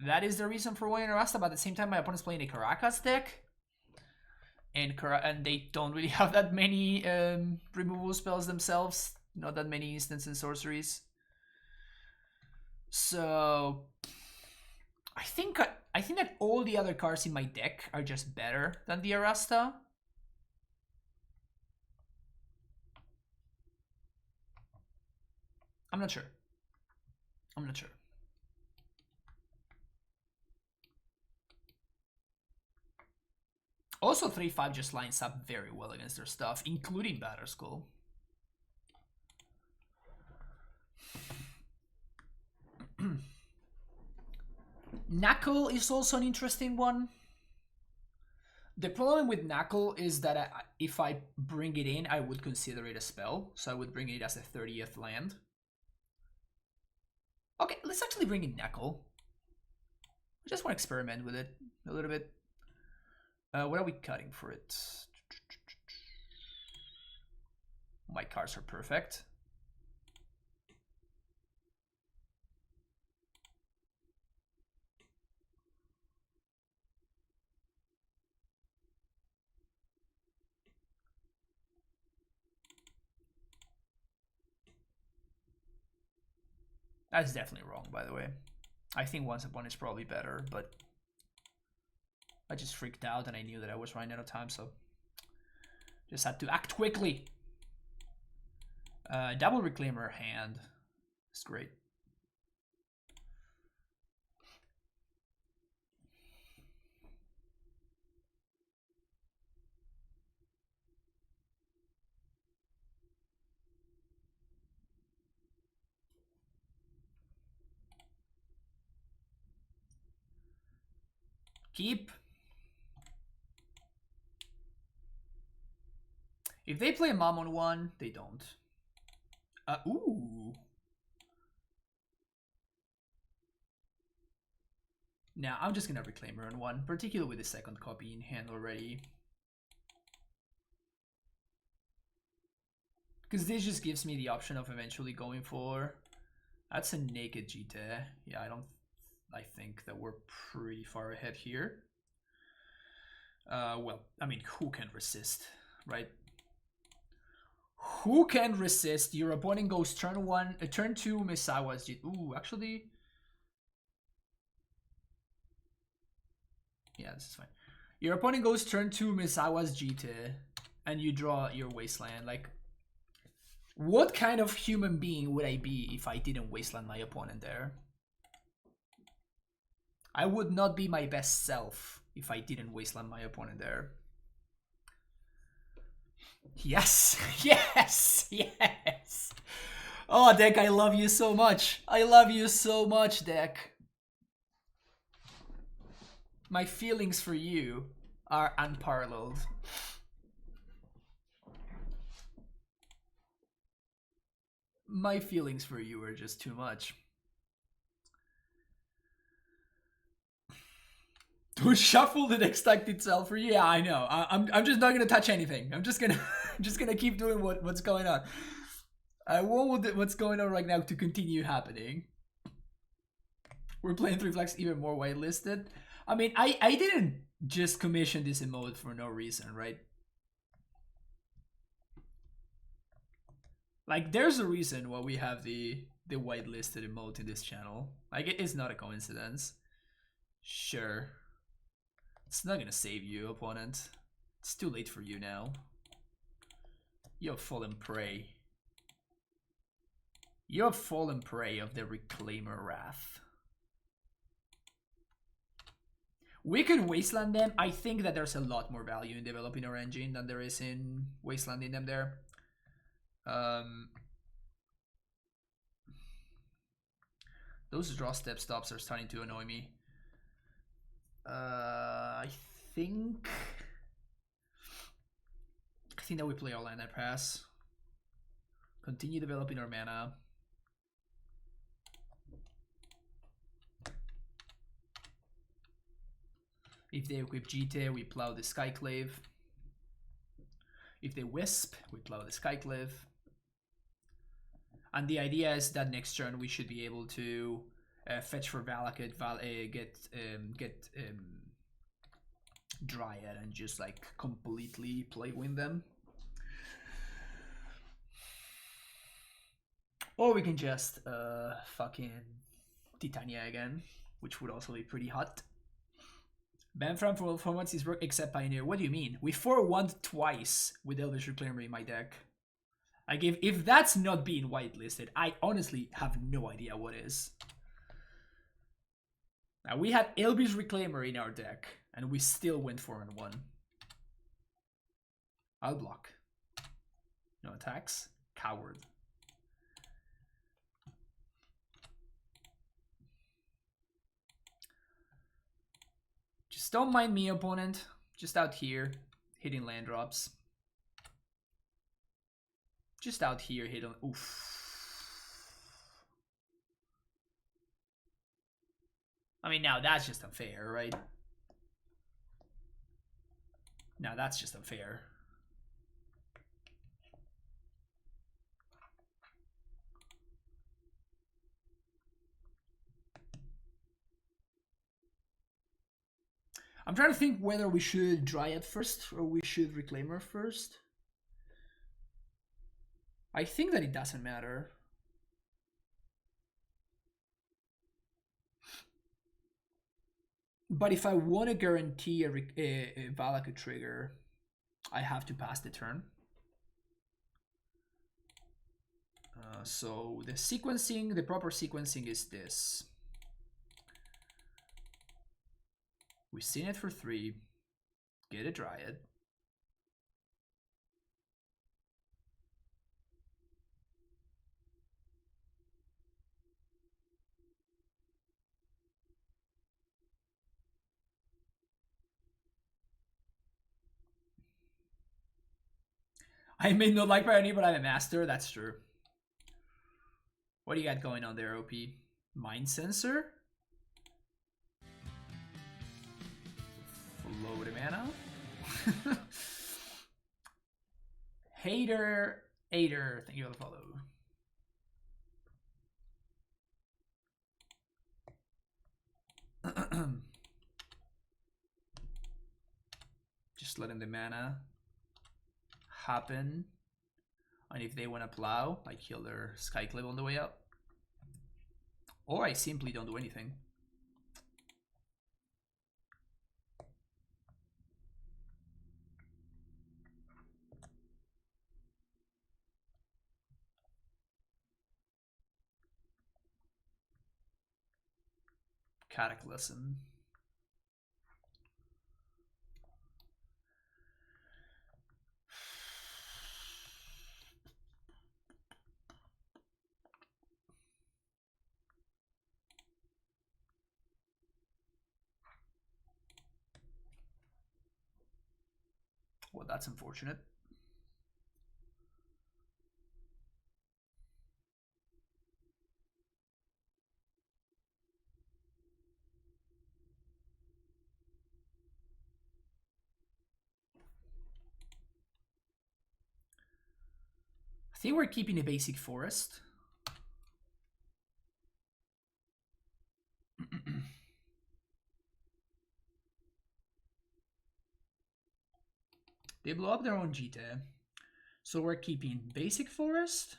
that is the reason for wanting Arasta, but at the same time my opponent's playing a Caracas deck. and they don't really have that many removal spells themselves. Not that many instants and sorceries. So I think that all the other cards in my deck are just better than the Arasta. I'm not sure. Also, 3/5 just lines up very well against their stuff, including Batterskull. Knuckle is also an interesting one. The problem with Knuckle is that if I bring it in, I would consider it a spell, so I would bring it as a 30th land. Okay, let's actually bring in Knuckle. I just want to experiment with it a little bit. What are we cutting for it? My cards are perfect. That's definitely wrong, by the way. I think Once Upon is probably better, but I just freaked out and I knew that I was running out of time, so just had to act quickly. Double Reclaimer hand. It's great. Keep. If they play Mom on 1, they don't. Ooh. Now, I'm just gonna Reclaimer on 1, particularly with the second copy in hand already. Because this just gives me the option of eventually going for... That's a naked Jite. Yeah, I think that we're pretty far ahead here. Well, I mean, who can resist, right? Who can resist? Your opponent goes turn 2, Misawa's Jite. Ooh, actually... Yeah, this is fine. Your opponent goes turn 2, Misawa's Jite, and you draw your Wasteland. Like, what kind of human being would I be if I didn't Wasteland my opponent there? I would not be my best self if I didn't Wasteland my opponent there. Yes, yes, yes. Oh, deck, I love you so much. I love you so much, deck. My feelings for you are unparalleled. My feelings for you are just too much. To shuffle the next act itself for you? Yeah, I know. I'm just not gonna touch anything. I'm just gonna keep doing what's going on. I want what's going on right now to continue happening. We're playing 3 flags even more whitelisted. I mean, I didn't just commission this emote for no reason, right? Like, there's a reason why we have the whitelisted emote in this channel. Like, it's not a coincidence. Sure. It's not gonna save you, opponent. It's too late for you now. You have fallen prey. You have fallen prey of the Reclaimer Wrath. We could Wasteland them. I think that there's a lot more value in developing our engine than there is in Wastelanding them there. Those draw step stops are starting to annoy me. I think that we play our land at pass. Continue developing our mana. If they equip Jite, we plow the Skyclave. If they Wisp, we plow the Skyclave. And the idea is that next turn we should be able to fetch for Valakut, Dryad and just like completely play win them. Or we can just fucking Titania again, which would also be pretty hot. Ban from performance is work except Pioneer. What do you mean? We 4-1'd twice with Elvish Reclaimer in my deck. Like if that's not being whitelisted, I honestly have no idea what is. Now we had Elvish Reclaimer in our deck, and we still went 4-1. I'll block. No attacks. Coward. Just don't mind me, opponent. Just out here, hitting land drops. Just out here, hitting. Oof. I mean, now that's just unfair, right? Now that's just unfair. I'm trying to think whether we should Dryad first or we should Reclaimer first. I think that it doesn't matter. But if I want to guarantee a Valaku trigger, I have to pass the turn. So the sequencing, the proper sequencing is this. We Zenith for 3, get a Dryad. I may not like Pioneer, but I'm a master. That's true. What do you got going on there, OP? Mind Sensor? Flow the mana? Hater, thank you for the follow. Just letting the mana happen. And if they want to plow, I kill their Skyclave on the way up. Or I simply don't do anything. Cataclysm. Well, that's unfortunate. I think we're keeping a basic forest. They blow up their own Jita. So we're keeping basic forest.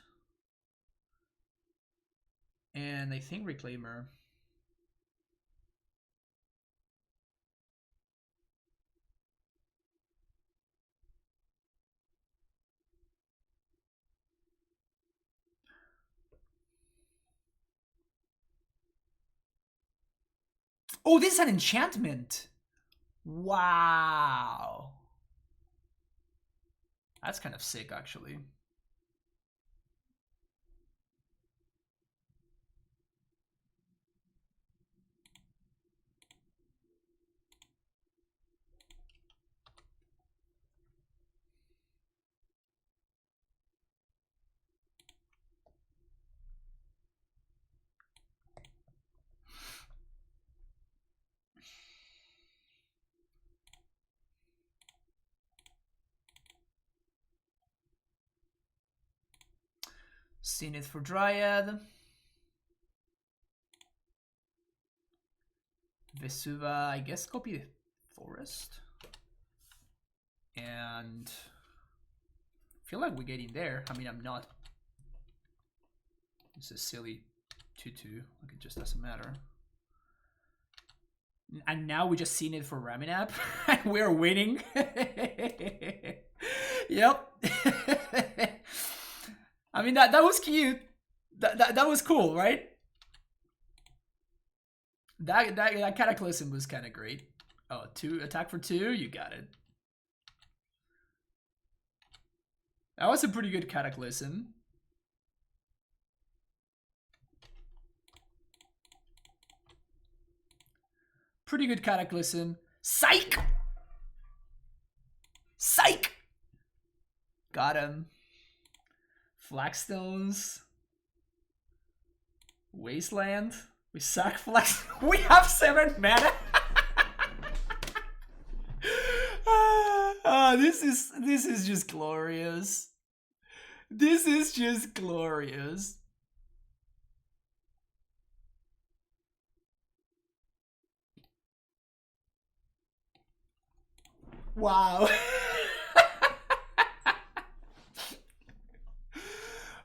And I think Reclaimer. Oh, this is an enchantment. Wow. That's kind of sick, actually. Zenith for Dryad. Vesuva, I guess copy the forest. And I feel like we're getting there. I mean, I'm not. This is silly 2-2. Like, it just doesn't matter. And now we just seen it for Reanimator. And we're winning. Yep. I mean, that was cute. That was cool, right? That Cataclysm was kind of great. Oh, 2 attack for 2. You got it. That was a pretty good Cataclysm. Pretty good Cataclysm. Psych! Psych! Got him. Flagstones. Wasteland. We suck flex. We have 7 mana. This is just glorious. This is just glorious. Wow.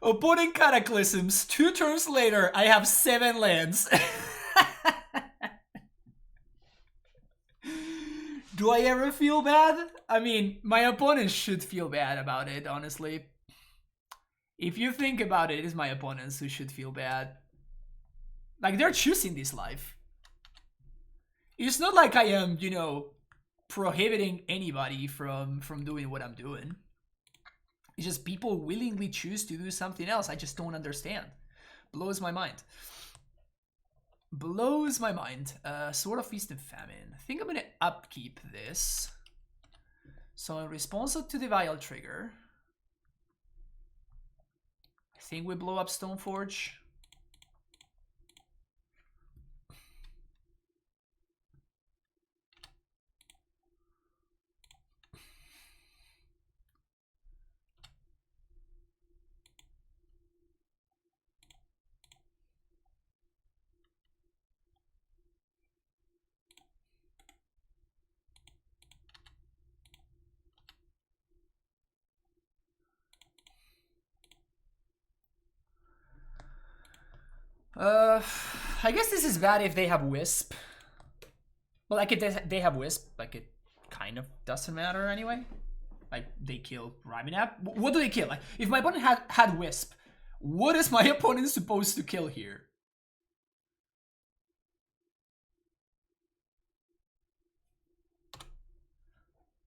Opponent Cataclysms. 2 turns later, I have 7 lands. Do I ever feel bad? I mean, my opponents should feel bad about it, honestly. If you think about it, it's my opponents who should feel bad. Like, they're choosing this life. It's not like I am, you know, prohibiting anybody from doing what I'm doing. It's just people willingly choose to do something else. I just don't understand. Blows my mind. Blows my mind. Sword of Feast and Famine. I think I'm gonna upkeep this. So in response to the Vial trigger, I think we blow up Stoneforge. I guess this is bad if they have Wisp. But like if they have Wisp, like it kind of doesn't matter anyway. Like they kill Reanimator. What do they kill? Like if my opponent had Wisp, what is my opponent supposed to kill here?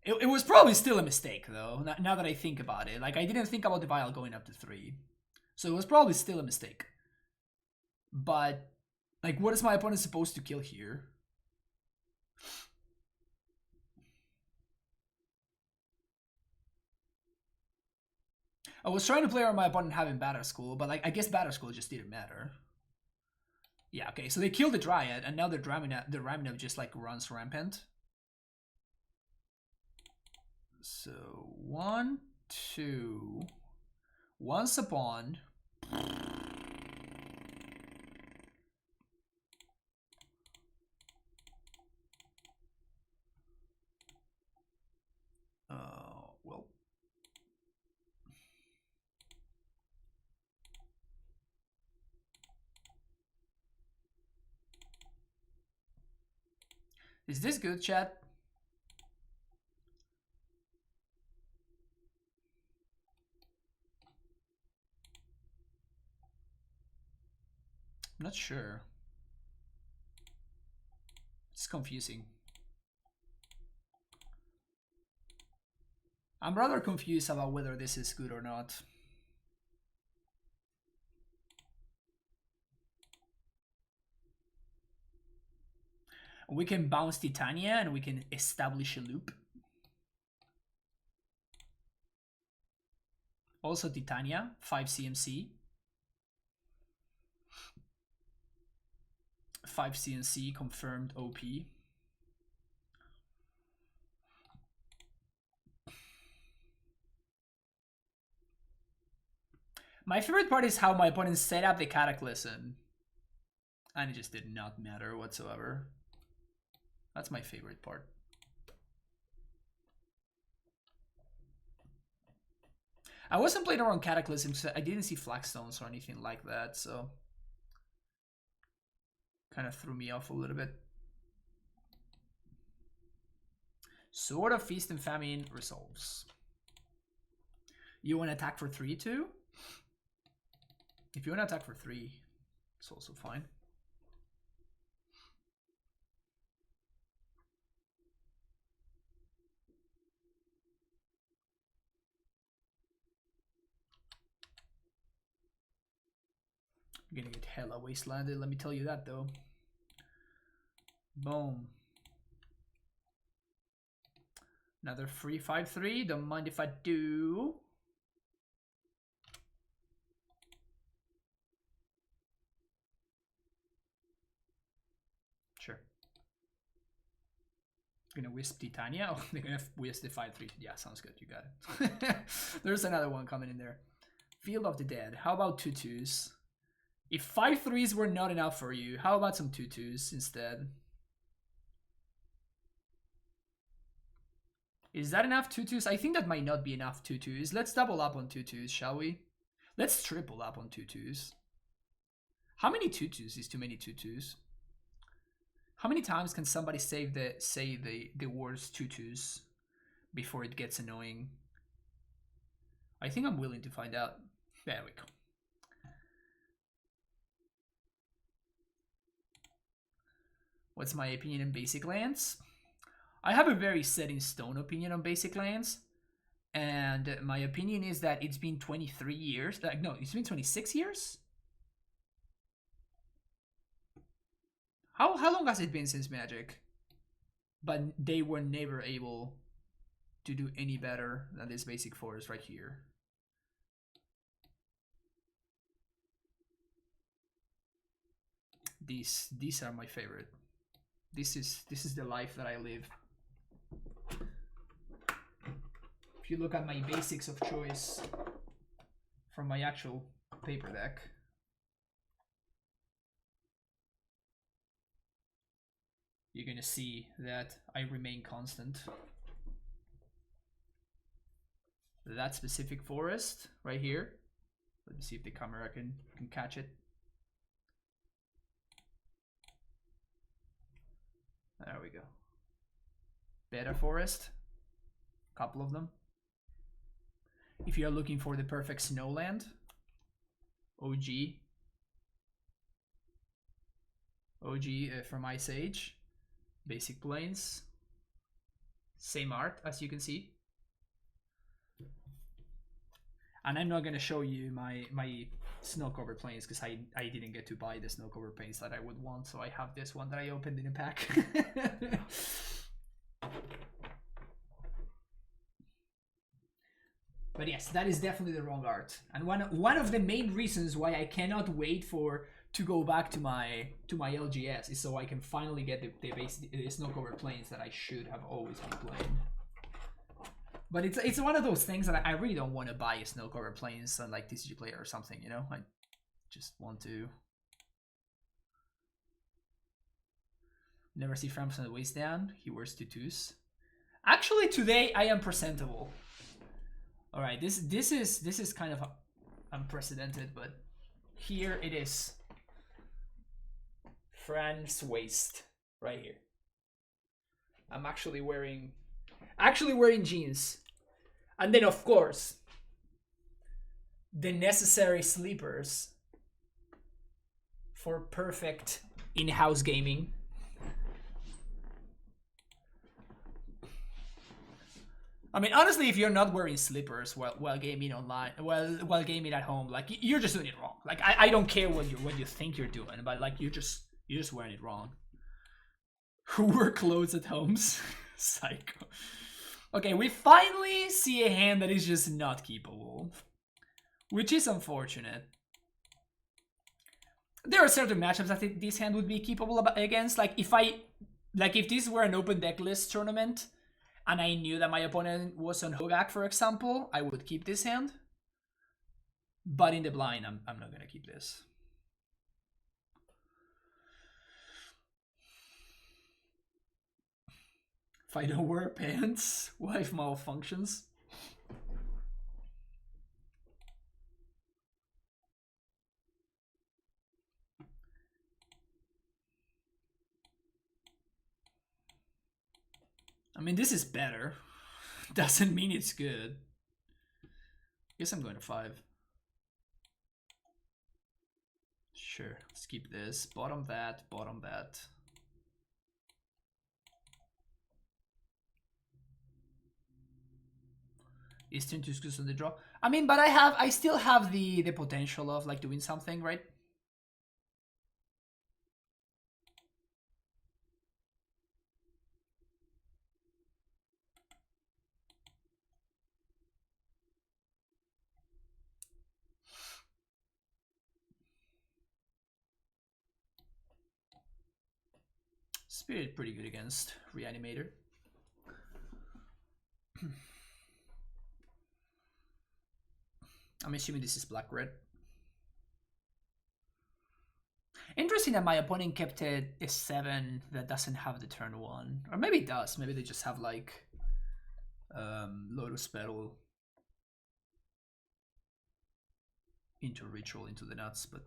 It was probably still a mistake though. Now that I think about it, like I didn't think about the Vial going up to 3, so it was probably still a mistake. But like, what is my opponent supposed to kill here? I was trying to play around my opponent having Batterskull, but like I guess Batterskull just didn't matter. Yeah, okay, so they killed the Dryad, and now the Reanimator just like runs rampant. So 1, 2. Once upon. Well. Is this good, chat? I'm not sure. It's confusing. I'm rather confused about whether this is good or not. We can bounce Titania and we can establish a loop. Also Titania, 5 CMC. 5 CMC confirmed OP. My favorite part is how my opponent set up the Cataclysm. And it just did not matter whatsoever. That's my favorite part. I wasn't playing around Cataclysm, so I didn't see Flagstones or anything like that, so kind of threw me off a little bit. Sword of Feast and Famine resolves. You want to attack for 3 too? If you want to attack for 3, it's also fine. You're gonna get hella wastelanded, let me tell you that though. Boom. Another free 5/3, don't mind if I do. Sure. Gonna wisp Titania. Oh, they're gonna wisp the 5/3. Yeah, sounds good. You got it. There's another one coming in there. Field of the Dead. How about 2/2s? If 5/3s were not enough for you, how about some 2/2s instead? Is that enough 2/2s? I think that might not be enough 2/2s. Let's double up on 2/2s, shall we? Let's triple up on 2/2s. How many 2/2s is too many 2/2s? How many times can somebody say the words 2/2s before it gets annoying? I think I'm willing to find out. There we go. What's my opinion on basic lands? I have a very set in stone opinion on basic lands. And my opinion is that it's been 23 years. No, it's been 26 years? How long has it been since Magic? But they were never able to do any better than this basic forest right here. These are my favorite. This is the life that I live. If you look at my basics of choice from my actual paper deck, you're gonna see that I remain constant. That specific forest right here. Let me see if the camera can catch it. There we go. Beta forest, a couple of them. If you're looking for the perfect snowland, OG from Ice Age, basic plains, same art as you can see. And I'm not gonna show you my snow cover plains because I didn't get to buy the snow cover plains that I would want, so I have this one that I opened in a pack. But yes, that is definitely the wrong art, and one of the main reasons why I cannot wait to go back to my LGS is so I can finally get the snow cover plains that I should have always been playing. But it's one of those things that I really don't want to buy a snow cover plains on like TCG Player or something, you know? I just want to. Never see Framps on the waist down. He wears tutus. Actually, today I am presentable. All right, this is kind of unprecedented, but here it is. Fran's waist right here. I'm actually wearing jeans, and then of course the necessary sleepers for perfect in-house gaming. I mean, honestly, if you're not wearing slippers while gaming online, while gaming at home, like you're just doing it wrong. Like I don't care what you think you're doing, but like you're just wearing it wrong. Who wear clothes at homes? Psycho. Okay, we finally see a hand that is just not keepable, which is unfortunate. There are certain matchups I think this hand would be keepable against. Like if this were an open deck list tournament, and I knew that my opponent was on Hogak, for example, I would keep this hand. But in the blind, I'm not gonna keep this. If I don't wear pants, wife malfunctions. I mean, this is better. Doesn't mean it's good. Guess I'm going to 5. Sure, let's keep this. Bottom that, bottom that. Eastern to exclusive on the draw. I mean, but I still have the potential of like doing something, right? Spirit pretty good against Reanimator. I'm assuming this is black-red. Interesting that my opponent kept a 7 that doesn't have the turn 1. Or maybe it does. Maybe they just have like Lotus Petal into Ritual into the nuts, but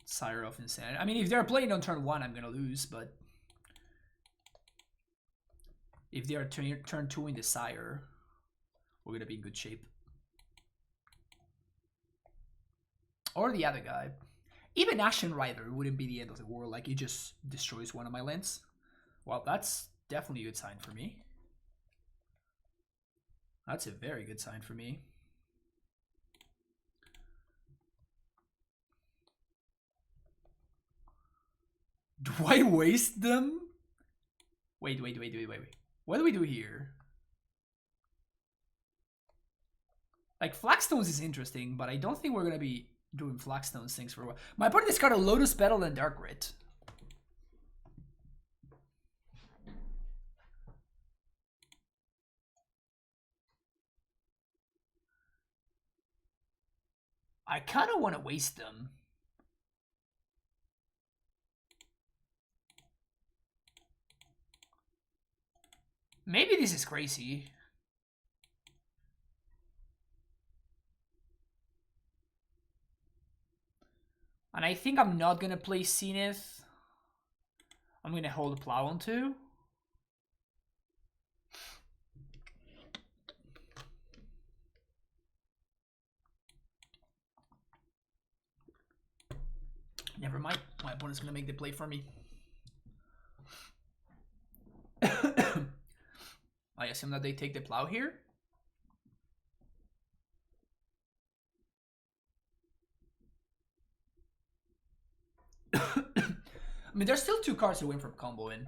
Sire of Insanity. I mean, if they're playing on turn 1, I'm gonna lose, but if they are turn 2 in the Sire, we're gonna be in good shape. Or the other guy. Even Ashen Rider wouldn't be the end of the world, like it just destroys one of my lands. Well, that's definitely a good sign for me. That's a very good sign for me. Do I waste them? Wait. What do we do here? Like, Flagstones is interesting, but I don't think we're gonna be doing Flagstones things for a while. My opponent discarded Lotus Petal and Dark Rit. I kind of want to waste them. Maybe this is crazy. And I think I'm not going to play Zenith. I'm going to hold Plow on 2. Never mind. My opponent's going to make the play for me. I assume that they take the Plow here. I mean, there's still 2 cards to win from comboing.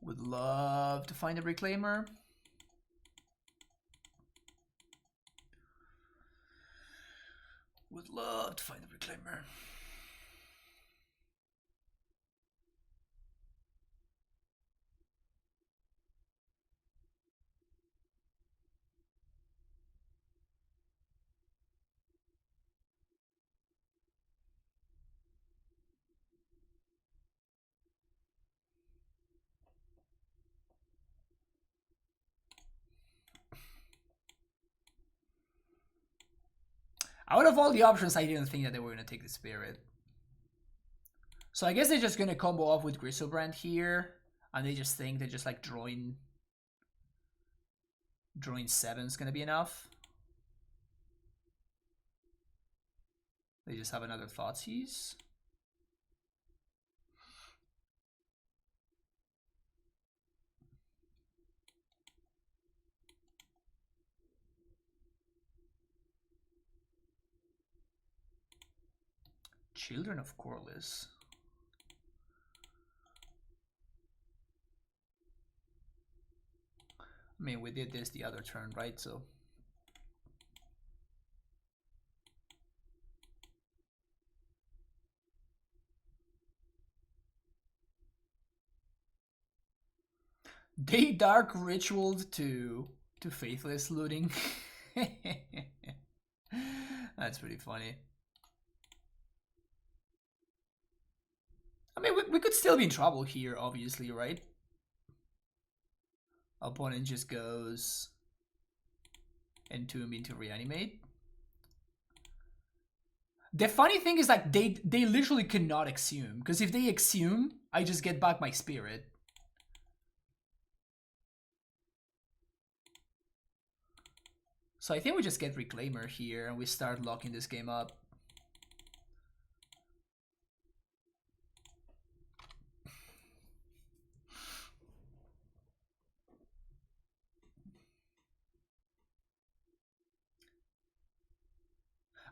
Would love to find a Reclaimer. Would love to find a Reclaimer. Out of all the options, I didn't think that they were going to take the Spirit. So I guess they're just going to combo off with Griselbrand here. And they just think that just like drawing 7 is going to be enough. They just have another Thoughtseize. Children of Corliss. I mean, we did this the other turn, right? So they dark ritualed to Faithless looting. That's pretty funny. I mean, we could still be in trouble here, obviously, right? Opponent just goes Entomb into Reanimate. The funny thing is like they literally cannot Exhume, because if they Exhume, I just get back my Spirit. So I think we just get Reclaimer here and we start locking this game up.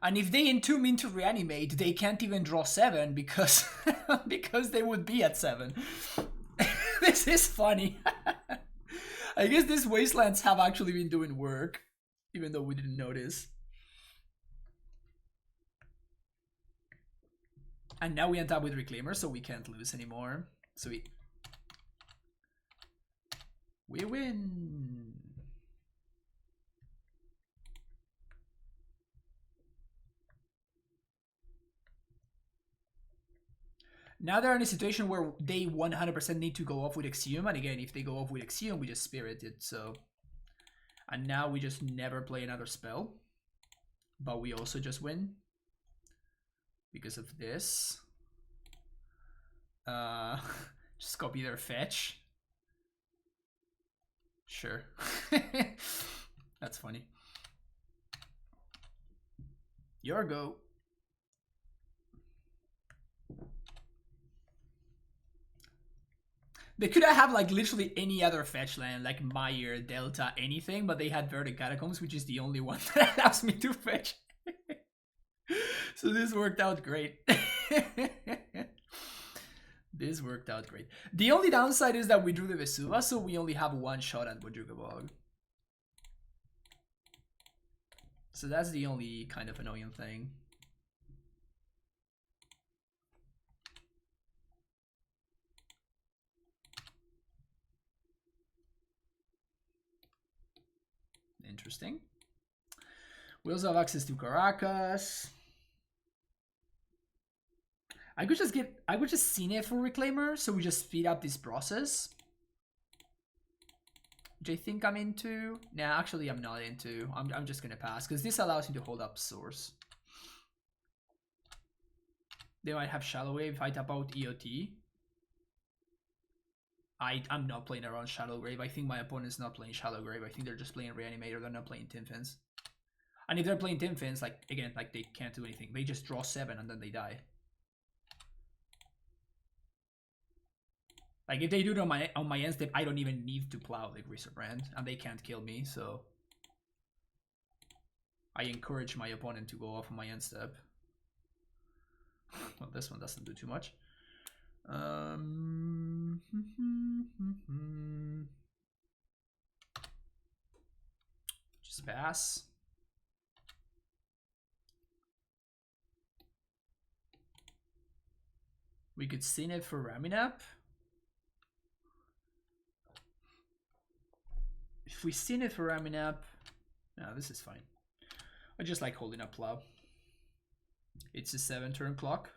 And if they Entomb into Reanimate, they can't even draw 7 because because they would be at 7. This is funny. I guess these Wastelands have actually been doing work, even though we didn't notice. And now we end up with Reclaimer, so we can't lose anymore. So we win. Now they're in a situation where they 100% need to go off with Exhume, and again, if they go off with Exhume, we just Spirit it, so... And now we just never play another spell. But we also just win. Because of this. Just copy their fetch. Sure. That's funny. Your go. They could have like literally any other fetch land, like Meyer, Delta, anything, but they had Verdict Catacombs, which is the only one that allows me to fetch. So this worked out great. This worked out great. The only downside is that we drew the Vesuva, so we only have one shot at Bojuka Bog. So that's the only kind of annoying thing. Interesting. We also have access to Caracas. I could just Zenith for Reclaimer, so we just speed up this process. Which I think I'm into. Nah, actually I'm not into. I'm just gonna pass, because this allows me to hold up Source. They might have Shallow Wave if I tap out EOT. I'm not playing around Shallow Grave. I think my opponent's not playing Shallow Grave. I think they're just playing Reanimator. They're not playing Tin Fins. And if they're playing Tin Fins, like, again, like, they can't do anything. They just draw 7 and then they die. Like, if they do it on my end step, I don't even need to plow the Greaserbrand, and they can't kill me, so... I encourage my opponent to go off on my end step. Well, this one doesn't do too much. Just pass. We could Zenith for Raminap. If we Zenith for Raminap, no, this is fine. I just like holding up Plow. It's a 7-turn clock.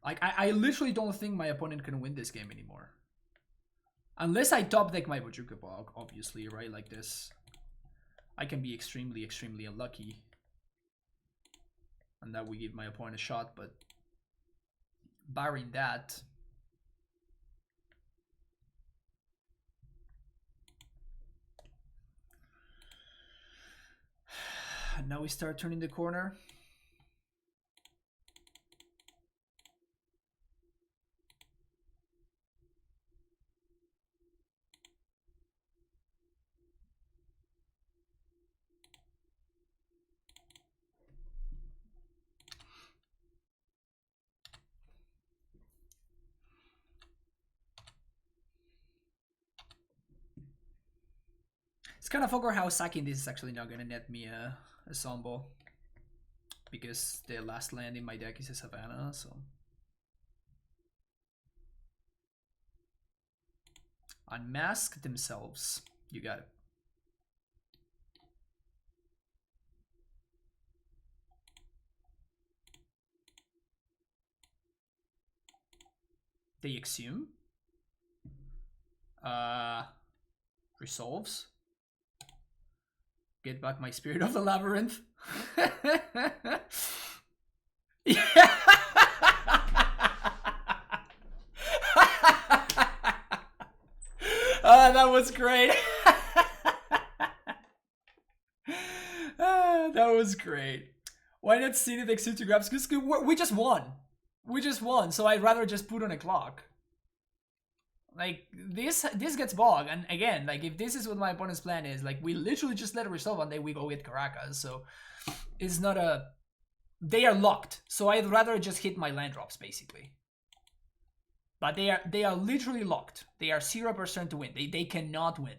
Like, I literally don't think my opponent can win this game anymore. Unless I top deck my Bojuka Bog, obviously, right? Like this. I can be extremely, extremely unlucky. And that would give my opponent a shot, but... barring that... And now we start turning the corner. It's kind of awkward how sacking this is actually not gonna net me a Zombo. Because the last land in my deck is a Savannah, so... Unmask themselves. You got it. They Exhume. Resolves. Get back my Spirit of the Labyrinth. Yeah. That was great. That was great. Why not Zenith exit to grabs? Because we just won. We just won, so I'd rather just put on a clock. Like, this gets bogged, and again, like, if this is what my opponent's plan is, like, we literally just let it resolve and then we go get Caracas, so it's not a... They are locked, so I'd rather just hit my land drops, basically. But they are literally locked. They are 0% to win. They cannot win.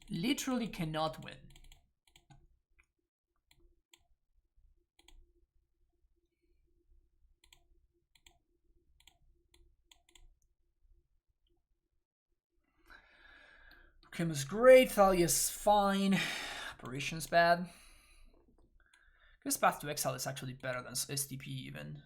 Literally cannot win. Kim is great. Thalia's fine. Operation's bad. This Path to Exile is actually better than STP even.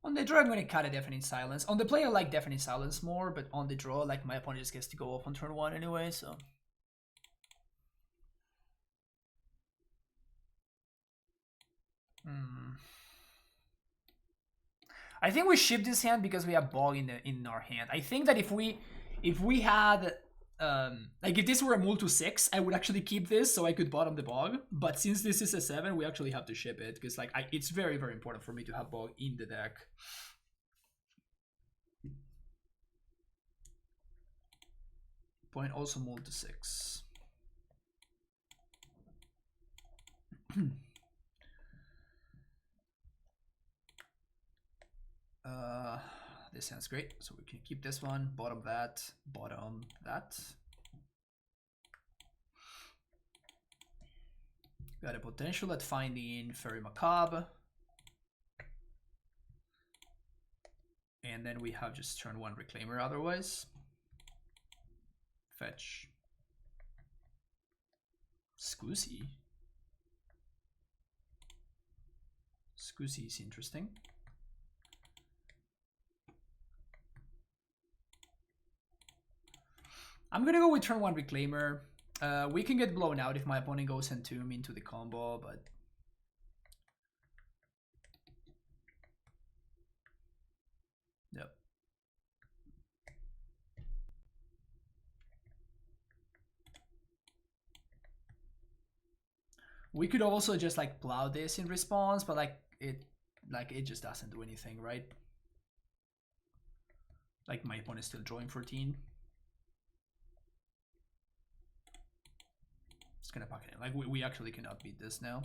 On the draw, I'm going to cut a Deafening Silence. On the play, I like Deafening Silence more, but on the draw, like, my opponent just gets to go off on turn 1 anyway, so... I think we ship this hand because we have ball in our hand. I think that if we had like if this were a mul to 6, I would actually keep this so I could bottom the bog. But since this is a 7, we actually have to ship it because like it's very, very important for me to have bog in the deck. Point also mul to 6. This sounds great, so we can keep this one, bottom that, bottom that. Got a potential at finding Fairy Macabre. And then we have just turn 1 Reclaimer otherwise. Fetch. Scusi. Scusi is interesting. I'm gonna go with turn 1 Reclaimer. We can get blown out if my opponent goes Entomb into the combo, but... Yep. We could also just like plow this in response, but like it just doesn't do anything, right? Like my opponent is still drawing 14. It's gonna pack it in. Like we actually cannot beat this now.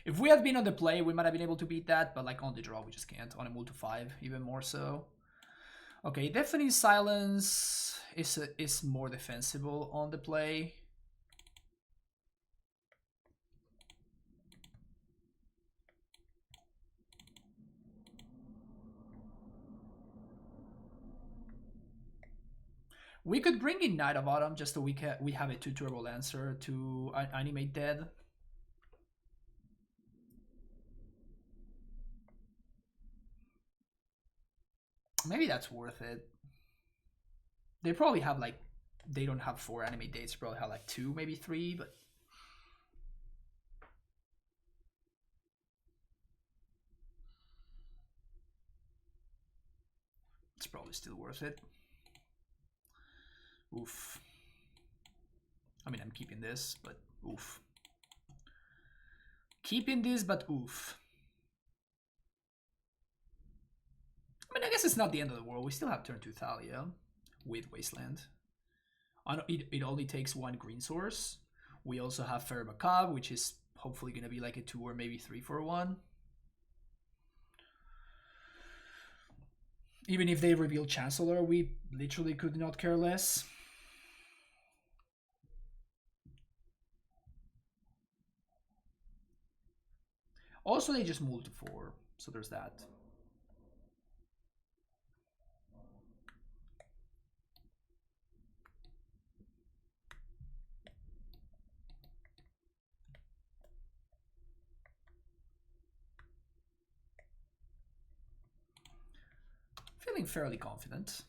If we had been on the play, we might have been able to beat that, but like on the draw, we just can't. On a mul to 5, even more so. Okay, Deafening Silence is more defensible on the play. We could bring in Knight of Autumn just so we have a 2 turbo Lancer to animate dead. Maybe that's worth it. They probably have like, they don't have 4 animate dates, they probably have like 2, maybe 3, but... It's probably still worth it. Oof. I mean, I'm keeping this, but oof. Keeping this, but oof. I mean, I guess it's not the end of the world. We still have turn 2 Thalia with Wasteland. It only takes 1 green source. We also have Fairy Macabre, which is hopefully going to be like a 2 or maybe 3 for 1. Even if they reveal Chancellor, we literally could not care less. Also, they just mul to 4, so there's that. feeling fairly confident.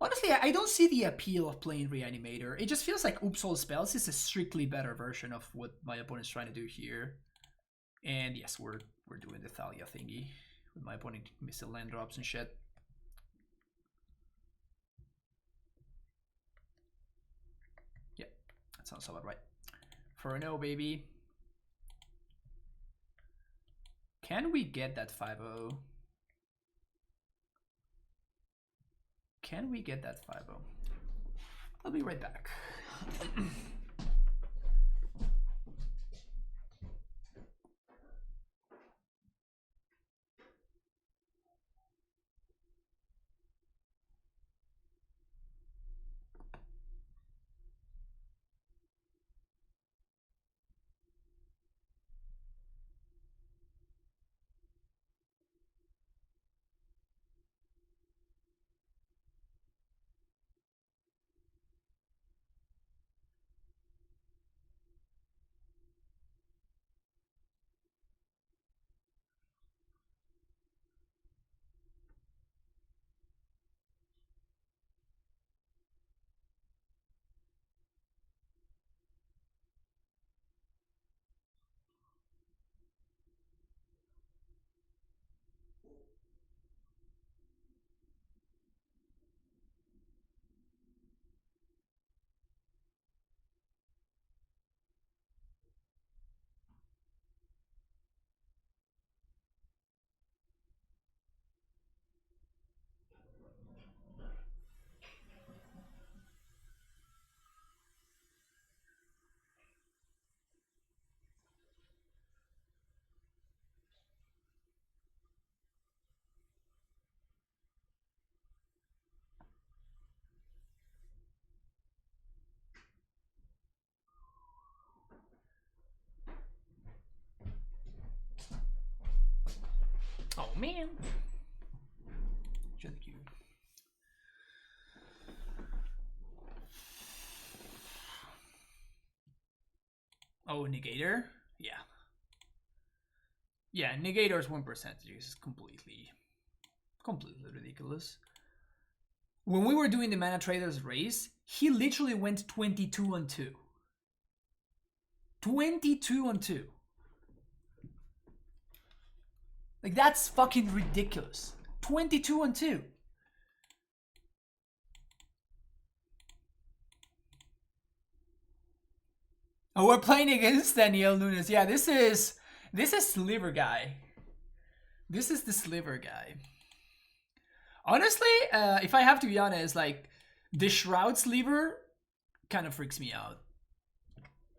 Honestly, I don't see the appeal of playing Reanimator. It just feels like Oops All Spells is a strictly better version of what my opponent's trying to do here. And yes, we're doing the Thalia thingy with my opponent missing land drops and shit. Yeah, that sounds about right. For a no, baby. Can we get that 5-0? Can we get that 5-0? I'll be right back. Oh man. Thank you. Oh, Negator? Yeah. Yeah, Negator's 1% is completely ridiculous. When we were doing the Mana Traders race, he literally went 22-2. 22-2. Like, that's fucking ridiculous. 22-2. Oh, we're playing against Daniel Nunes. Yeah, this is Sliver guy. This is the Sliver guy. Honestly, if I have to be honest, like, the Shroud Sliver kind of freaks me out.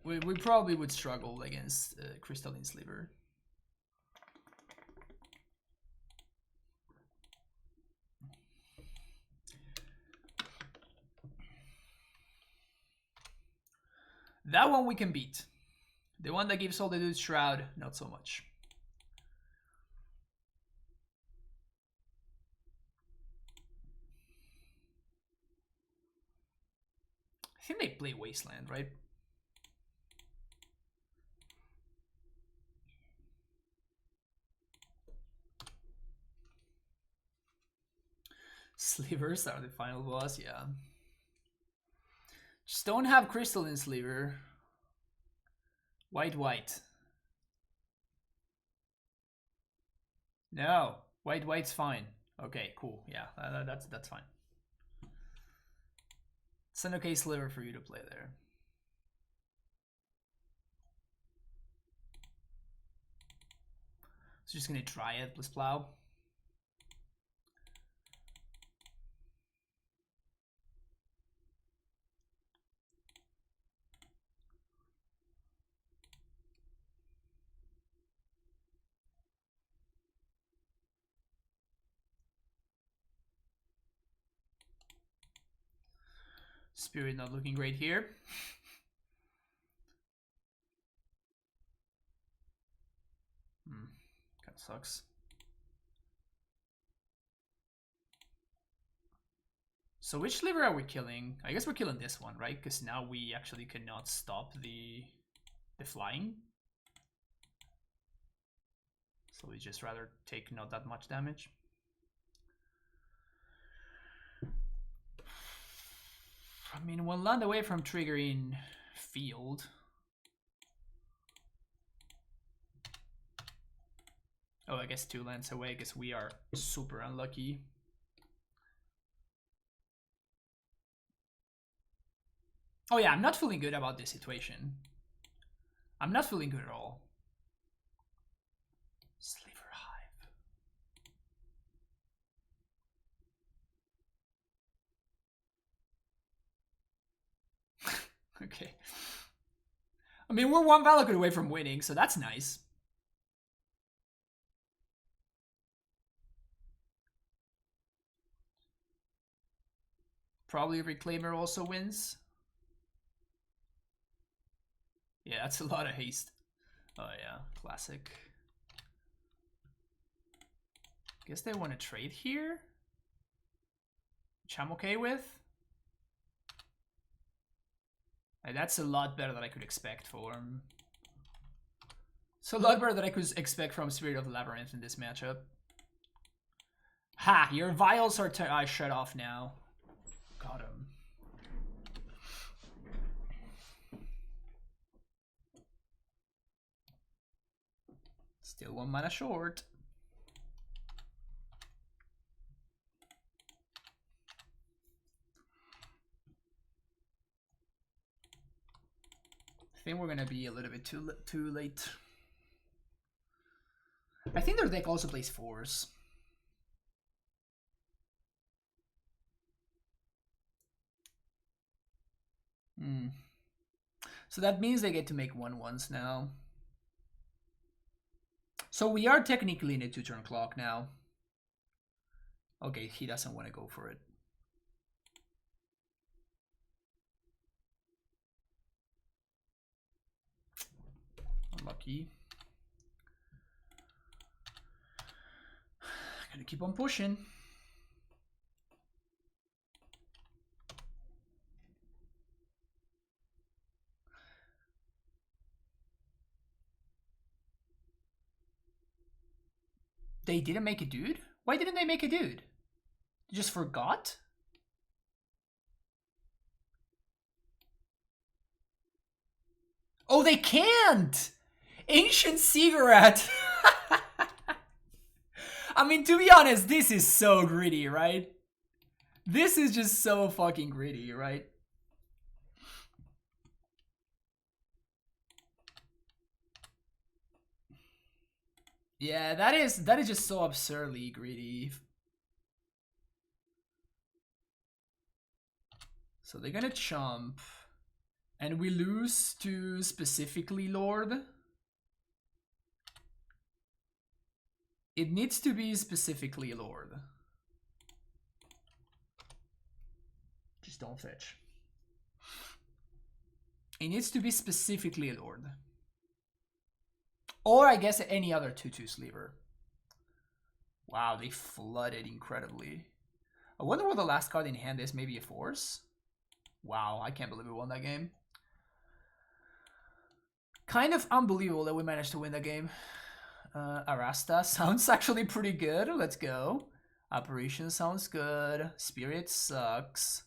We probably would struggle against Crystalline Sliver. That one we can beat. The one that gives all the dudes Shroud, not so much. I think they play Wasteland, right? Slivers are the final boss, yeah. Just don't have Crystalline Sliver. White. No, white's fine. Okay, cool. Yeah, that's fine. It's an okay Sliver for you to play there. So just gonna try it plus Plow. Spirit not looking great here. Kind of sucks. So which Sliver are we killing? I guess we're killing this one, right? Because now we actually cannot stop the flying. So we just rather take not that much damage. I mean, one land away from triggering field. Oh, I guess 2 lands away because we are super unlucky. Oh yeah, I'm not feeling good about this situation. I'm not feeling good at all. Sliver Hive. Okay. I mean, we're 1 Valakut away from winning, so that's nice. Probably Reclaimer also wins. Yeah, that's a lot of haste. Oh yeah, classic. Guess they want to trade here, which I'm okay with. And that's a lot better than I could expect from. It's a lot better than I could expect from Spirit of the Labyrinth in this matchup. Ha! Your vials are shut off now. Got him. Still 1 mana short. I think we're gonna be a little bit too late. I think their deck also plays 4s. So that means they get to make 1/1s now. So we are technically in a 2-turn clock now. Okay, he doesn't want to go for it. Unlucky. Gonna keep on pushing. They didn't make a dude? Why didn't they make a dude? They just forgot? Oh, they can't! Ancient Cigarette! I mean, to be honest, this is so gritty, right? This is just so fucking gritty, right? Yeah, that is just so absurdly greedy. So they're gonna chomp. And we lose to specifically Lord. It needs to be specifically Lord. Just don't fetch. It needs to be specifically Lord. Or I guess any other 2/2 Sliver. Wow, they flooded incredibly. I wonder what the last card in hand is. Maybe a Force? Wow, I can't believe we won that game. Kind of unbelievable that we managed to win that game. Arasta sounds actually pretty good. Let's go. Apparition sounds good. Spirit sucks.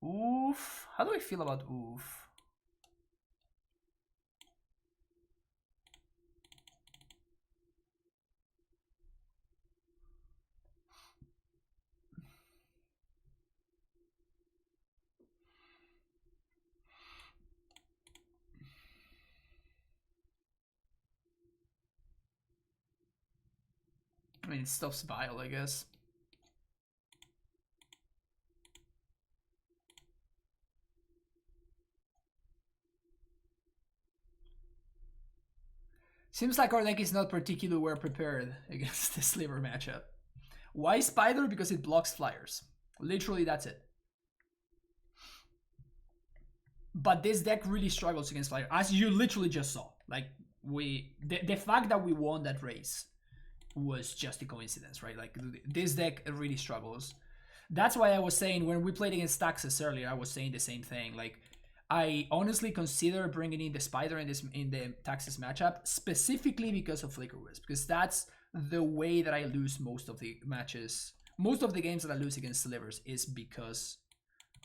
Oof. How do I feel about oof? I mean, it stops Bile, I guess. Seems like our deck is not particularly well prepared against the Sliver matchup. Why Spider? Because it blocks flyers. Literally, that's it. But this deck really struggles against flyer, as you literally just saw. Like, the fact that we won that race was just a coincidence, right? Like, this deck really struggles. That's why I was saying, when we played against Taxes earlier, I was saying the same thing. Like, I honestly consider bringing in the Spider in the Taxes matchup, specifically because of Flicker Wisp, because that's the way that I lose most of the matches. Most of the games that I lose against Slivers is because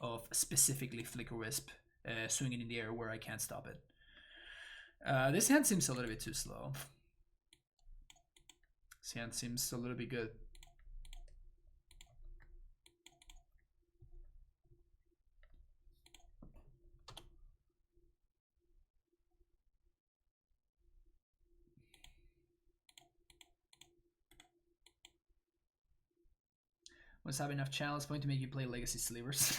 of specifically Flicker Wisp swinging in the air where I can't stop it. This hand seems a little bit too slow. This hand seems a little bit good. Must have enough channels point to make you play Legacy Slivers.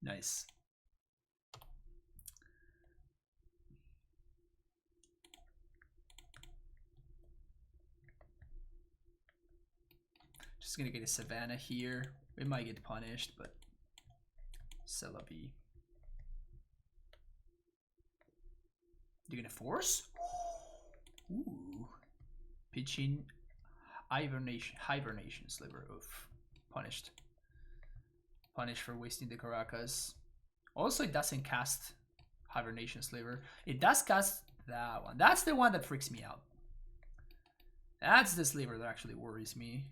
Nice. Just gonna get a Savannah here. We might get punished, but Celebi. You're gonna force? Ooh. Pitching hibernation sliver. Oof. Punished. Punished for wasting the Caracas. Also, it doesn't cast hibernation sliver. It does cast that one. That's the one that freaks me out. That's the sliver that actually worries me.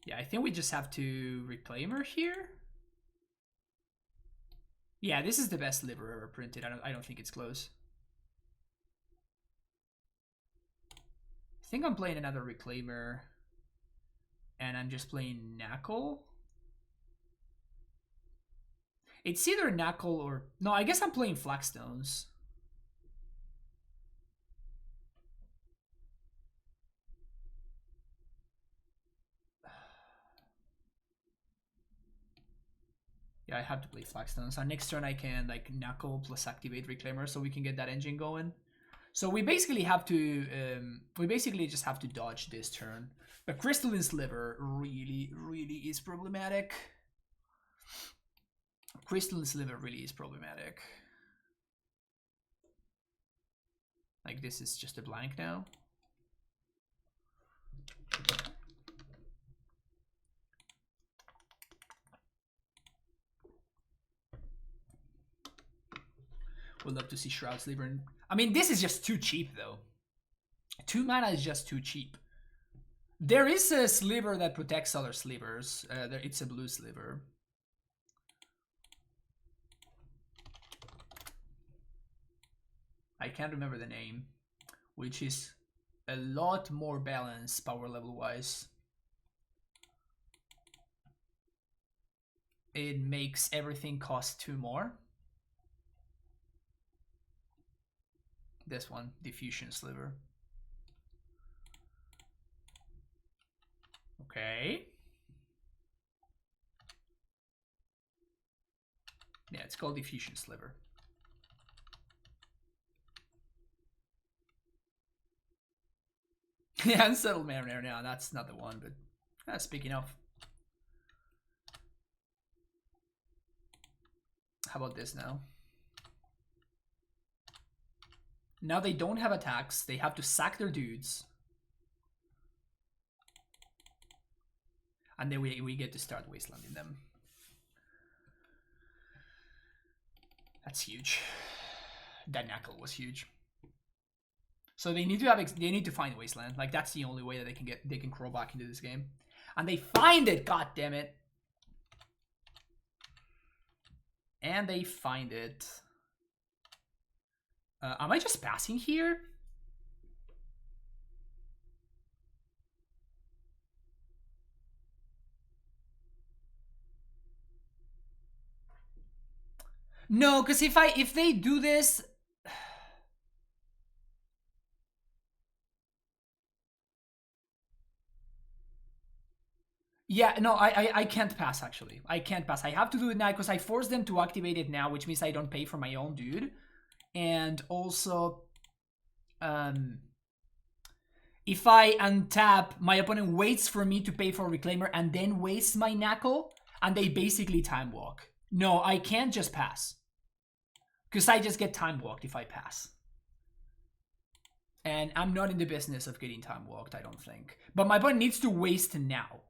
Yeah, I think we just have to Reclaimer here. Yeah, this is the best sliver ever printed. I don't think it's close. I think I'm playing another Reclaimer. And I'm just playing Knuckle. It's either Knuckle or... No, I guess I'm playing Flagstones. Yeah, I have to play Flagstones. And next turn I can like Knuckle plus activate Reclaimer so we can get that engine going. So we basically have to just have to dodge this turn. But Crystalline Sliver really is problematic. Crystalline Sliver really is problematic. Like this is just a blank now. Would love to see Shroud Sliver. I mean, this is just too cheap, though. 2 mana is just too cheap. There is a sliver that protects other slivers. It's a blue sliver. I can't remember the name, which is a lot more balanced power level wise. It makes everything cost 2 more. This one, Diffusion Sliver. Okay. Yeah, it's called Diffusion Sliver. Yeah, Unsettled Mariner. Now that's not the one, but speaking of. How about this now? Now they don't have attacks. They have to sack their dudes. And then we get to start wastelanding them. That's huge. That Knuckle was huge. So they need to find wasteland. Like that's the only way that they can crawl back into this game. And they find it, god damn it. And they find it. Am I just passing here? No, because if they do this, yeah, no, I can't pass actually. I can't pass. I have to do it now because I force them to activate it now, which means I don't pay for my own dude. And also, if I untap, my opponent waits for me to pay for Reclaimer and then wastes my Knuckle, and they basically time walk. No, I can't just pass. Because I just get time walked if I pass. And I'm not in the business of getting time walked, I don't think. But my opponent needs to waste now.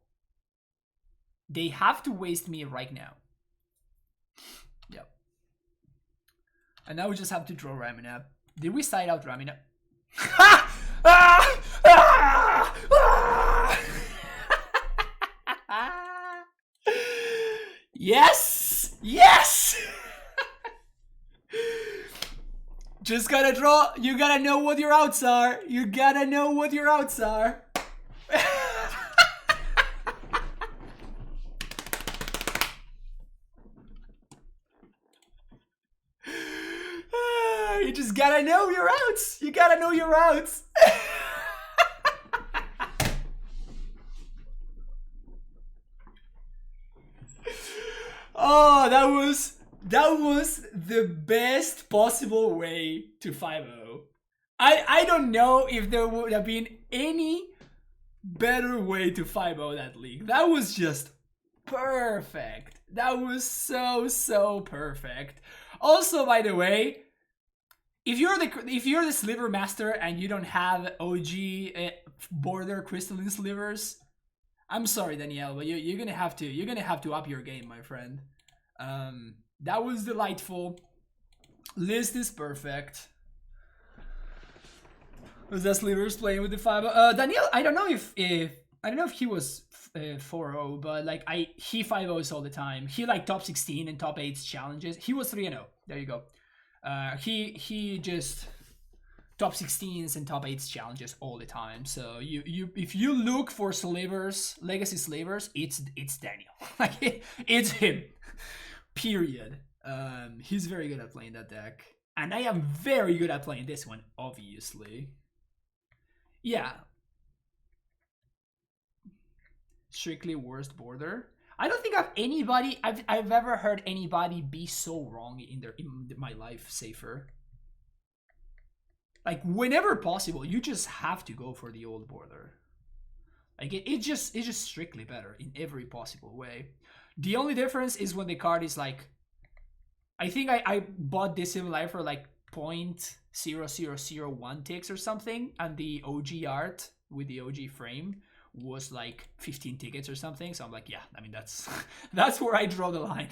They have to waste me right now. Yep. And now we just have to draw Ramina. Did we side out Ramina? Yes! Yes! Just gotta draw. You gotta know what your outs are. You gotta know what your outs are. You just gotta know your outs. You gotta know your outs. Oh, that was the best possible way to 5-0. I don't know if there would have been any better way to 5-0 that league. That was just perfect. That was so perfect. Also, by the way, if you're the sliver master and you don't have OG border crystalline slivers, I'm sorry, Danielle, but you're gonna have to up your game, my friend. That was delightful. List is perfect. Was that Slivers playing with the 5-0? Danielle, I don't know if he was 4-0, but like he 5-0s all the time. He like top 16 and top 8 challenges. He was 3-0. There you go. He just top 16s and top 8s challenges all the time. So if you look for Slivers, legacy Slivers, it's Daniel. Like it's him. Period. He's very good at playing that deck. And I am very good at playing this one, obviously. Yeah. Strictly worst border. I don't think I've ever heard anybody be so wrong in my life safer. Like whenever possible, you just have to go for the old border. Like it's just strictly better in every possible way. The only difference is when the card is like, I think I bought this in life for like 0.0001 ticks or something, and the OG art with the OG frame was like 15 tickets or something. So I'm like, yeah, I mean that's where I draw the line.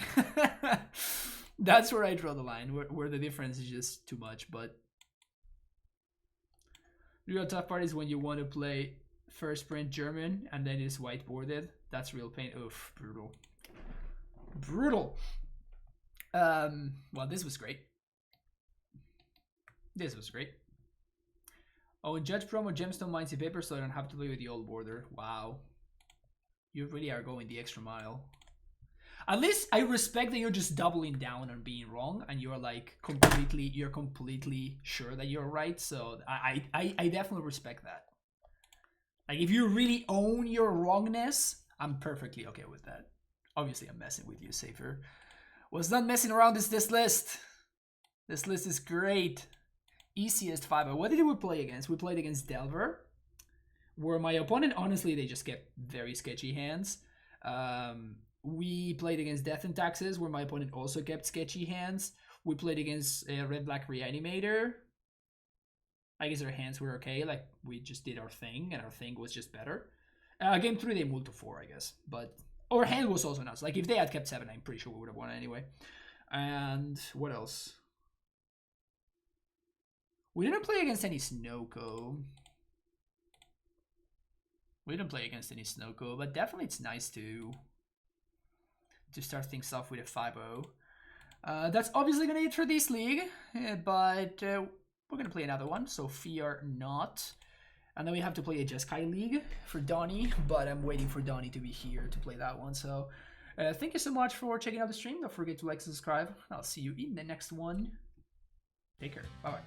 That's where I draw the line, where the difference is just too much. But real tough part is when you want to play first print German and then it's whiteboarded. That's real pain. Oof, brutal. Brutal. Well, this was great. This was great. Oh, and Judge promo Gemstone Mines in paper, so I don't have to play with the old border. Wow. You really are going the extra mile. At least I respect that you're just doubling down on being wrong and you're like completely sure that you're right. So I definitely respect that. Like if you really own your wrongness, I'm perfectly okay with that. Obviously I'm messing with you, Safer. Was not messing around this list. This list is great. Easiest 5-0. What did we play against? We played against Delver, where my opponent, honestly, they just kept very sketchy hands. We played against Death and Taxes, where my opponent also kept sketchy hands. We played against Red-Black Reanimator. I guess our hands were okay. Like, we just did our thing, and our thing was just better. Game 3, they moved to 4, I guess. But our hand was also nuts. Like, if they had kept 7, I'm pretty sure we would have won anyway. And what else? We didn't play against any Snowco. We didn't play against any Snowco, but definitely it's nice to start things off with a 5-0. That's obviously going to be it for this league, but we're going to play another one, so fear not. And then we have to play a Jeskai league for Donnie, but I'm waiting for Donnie to be here to play that one. So thank you so much for checking out the stream. Don't forget to like, subscribe. I'll see you in the next one. Take care. Bye-bye.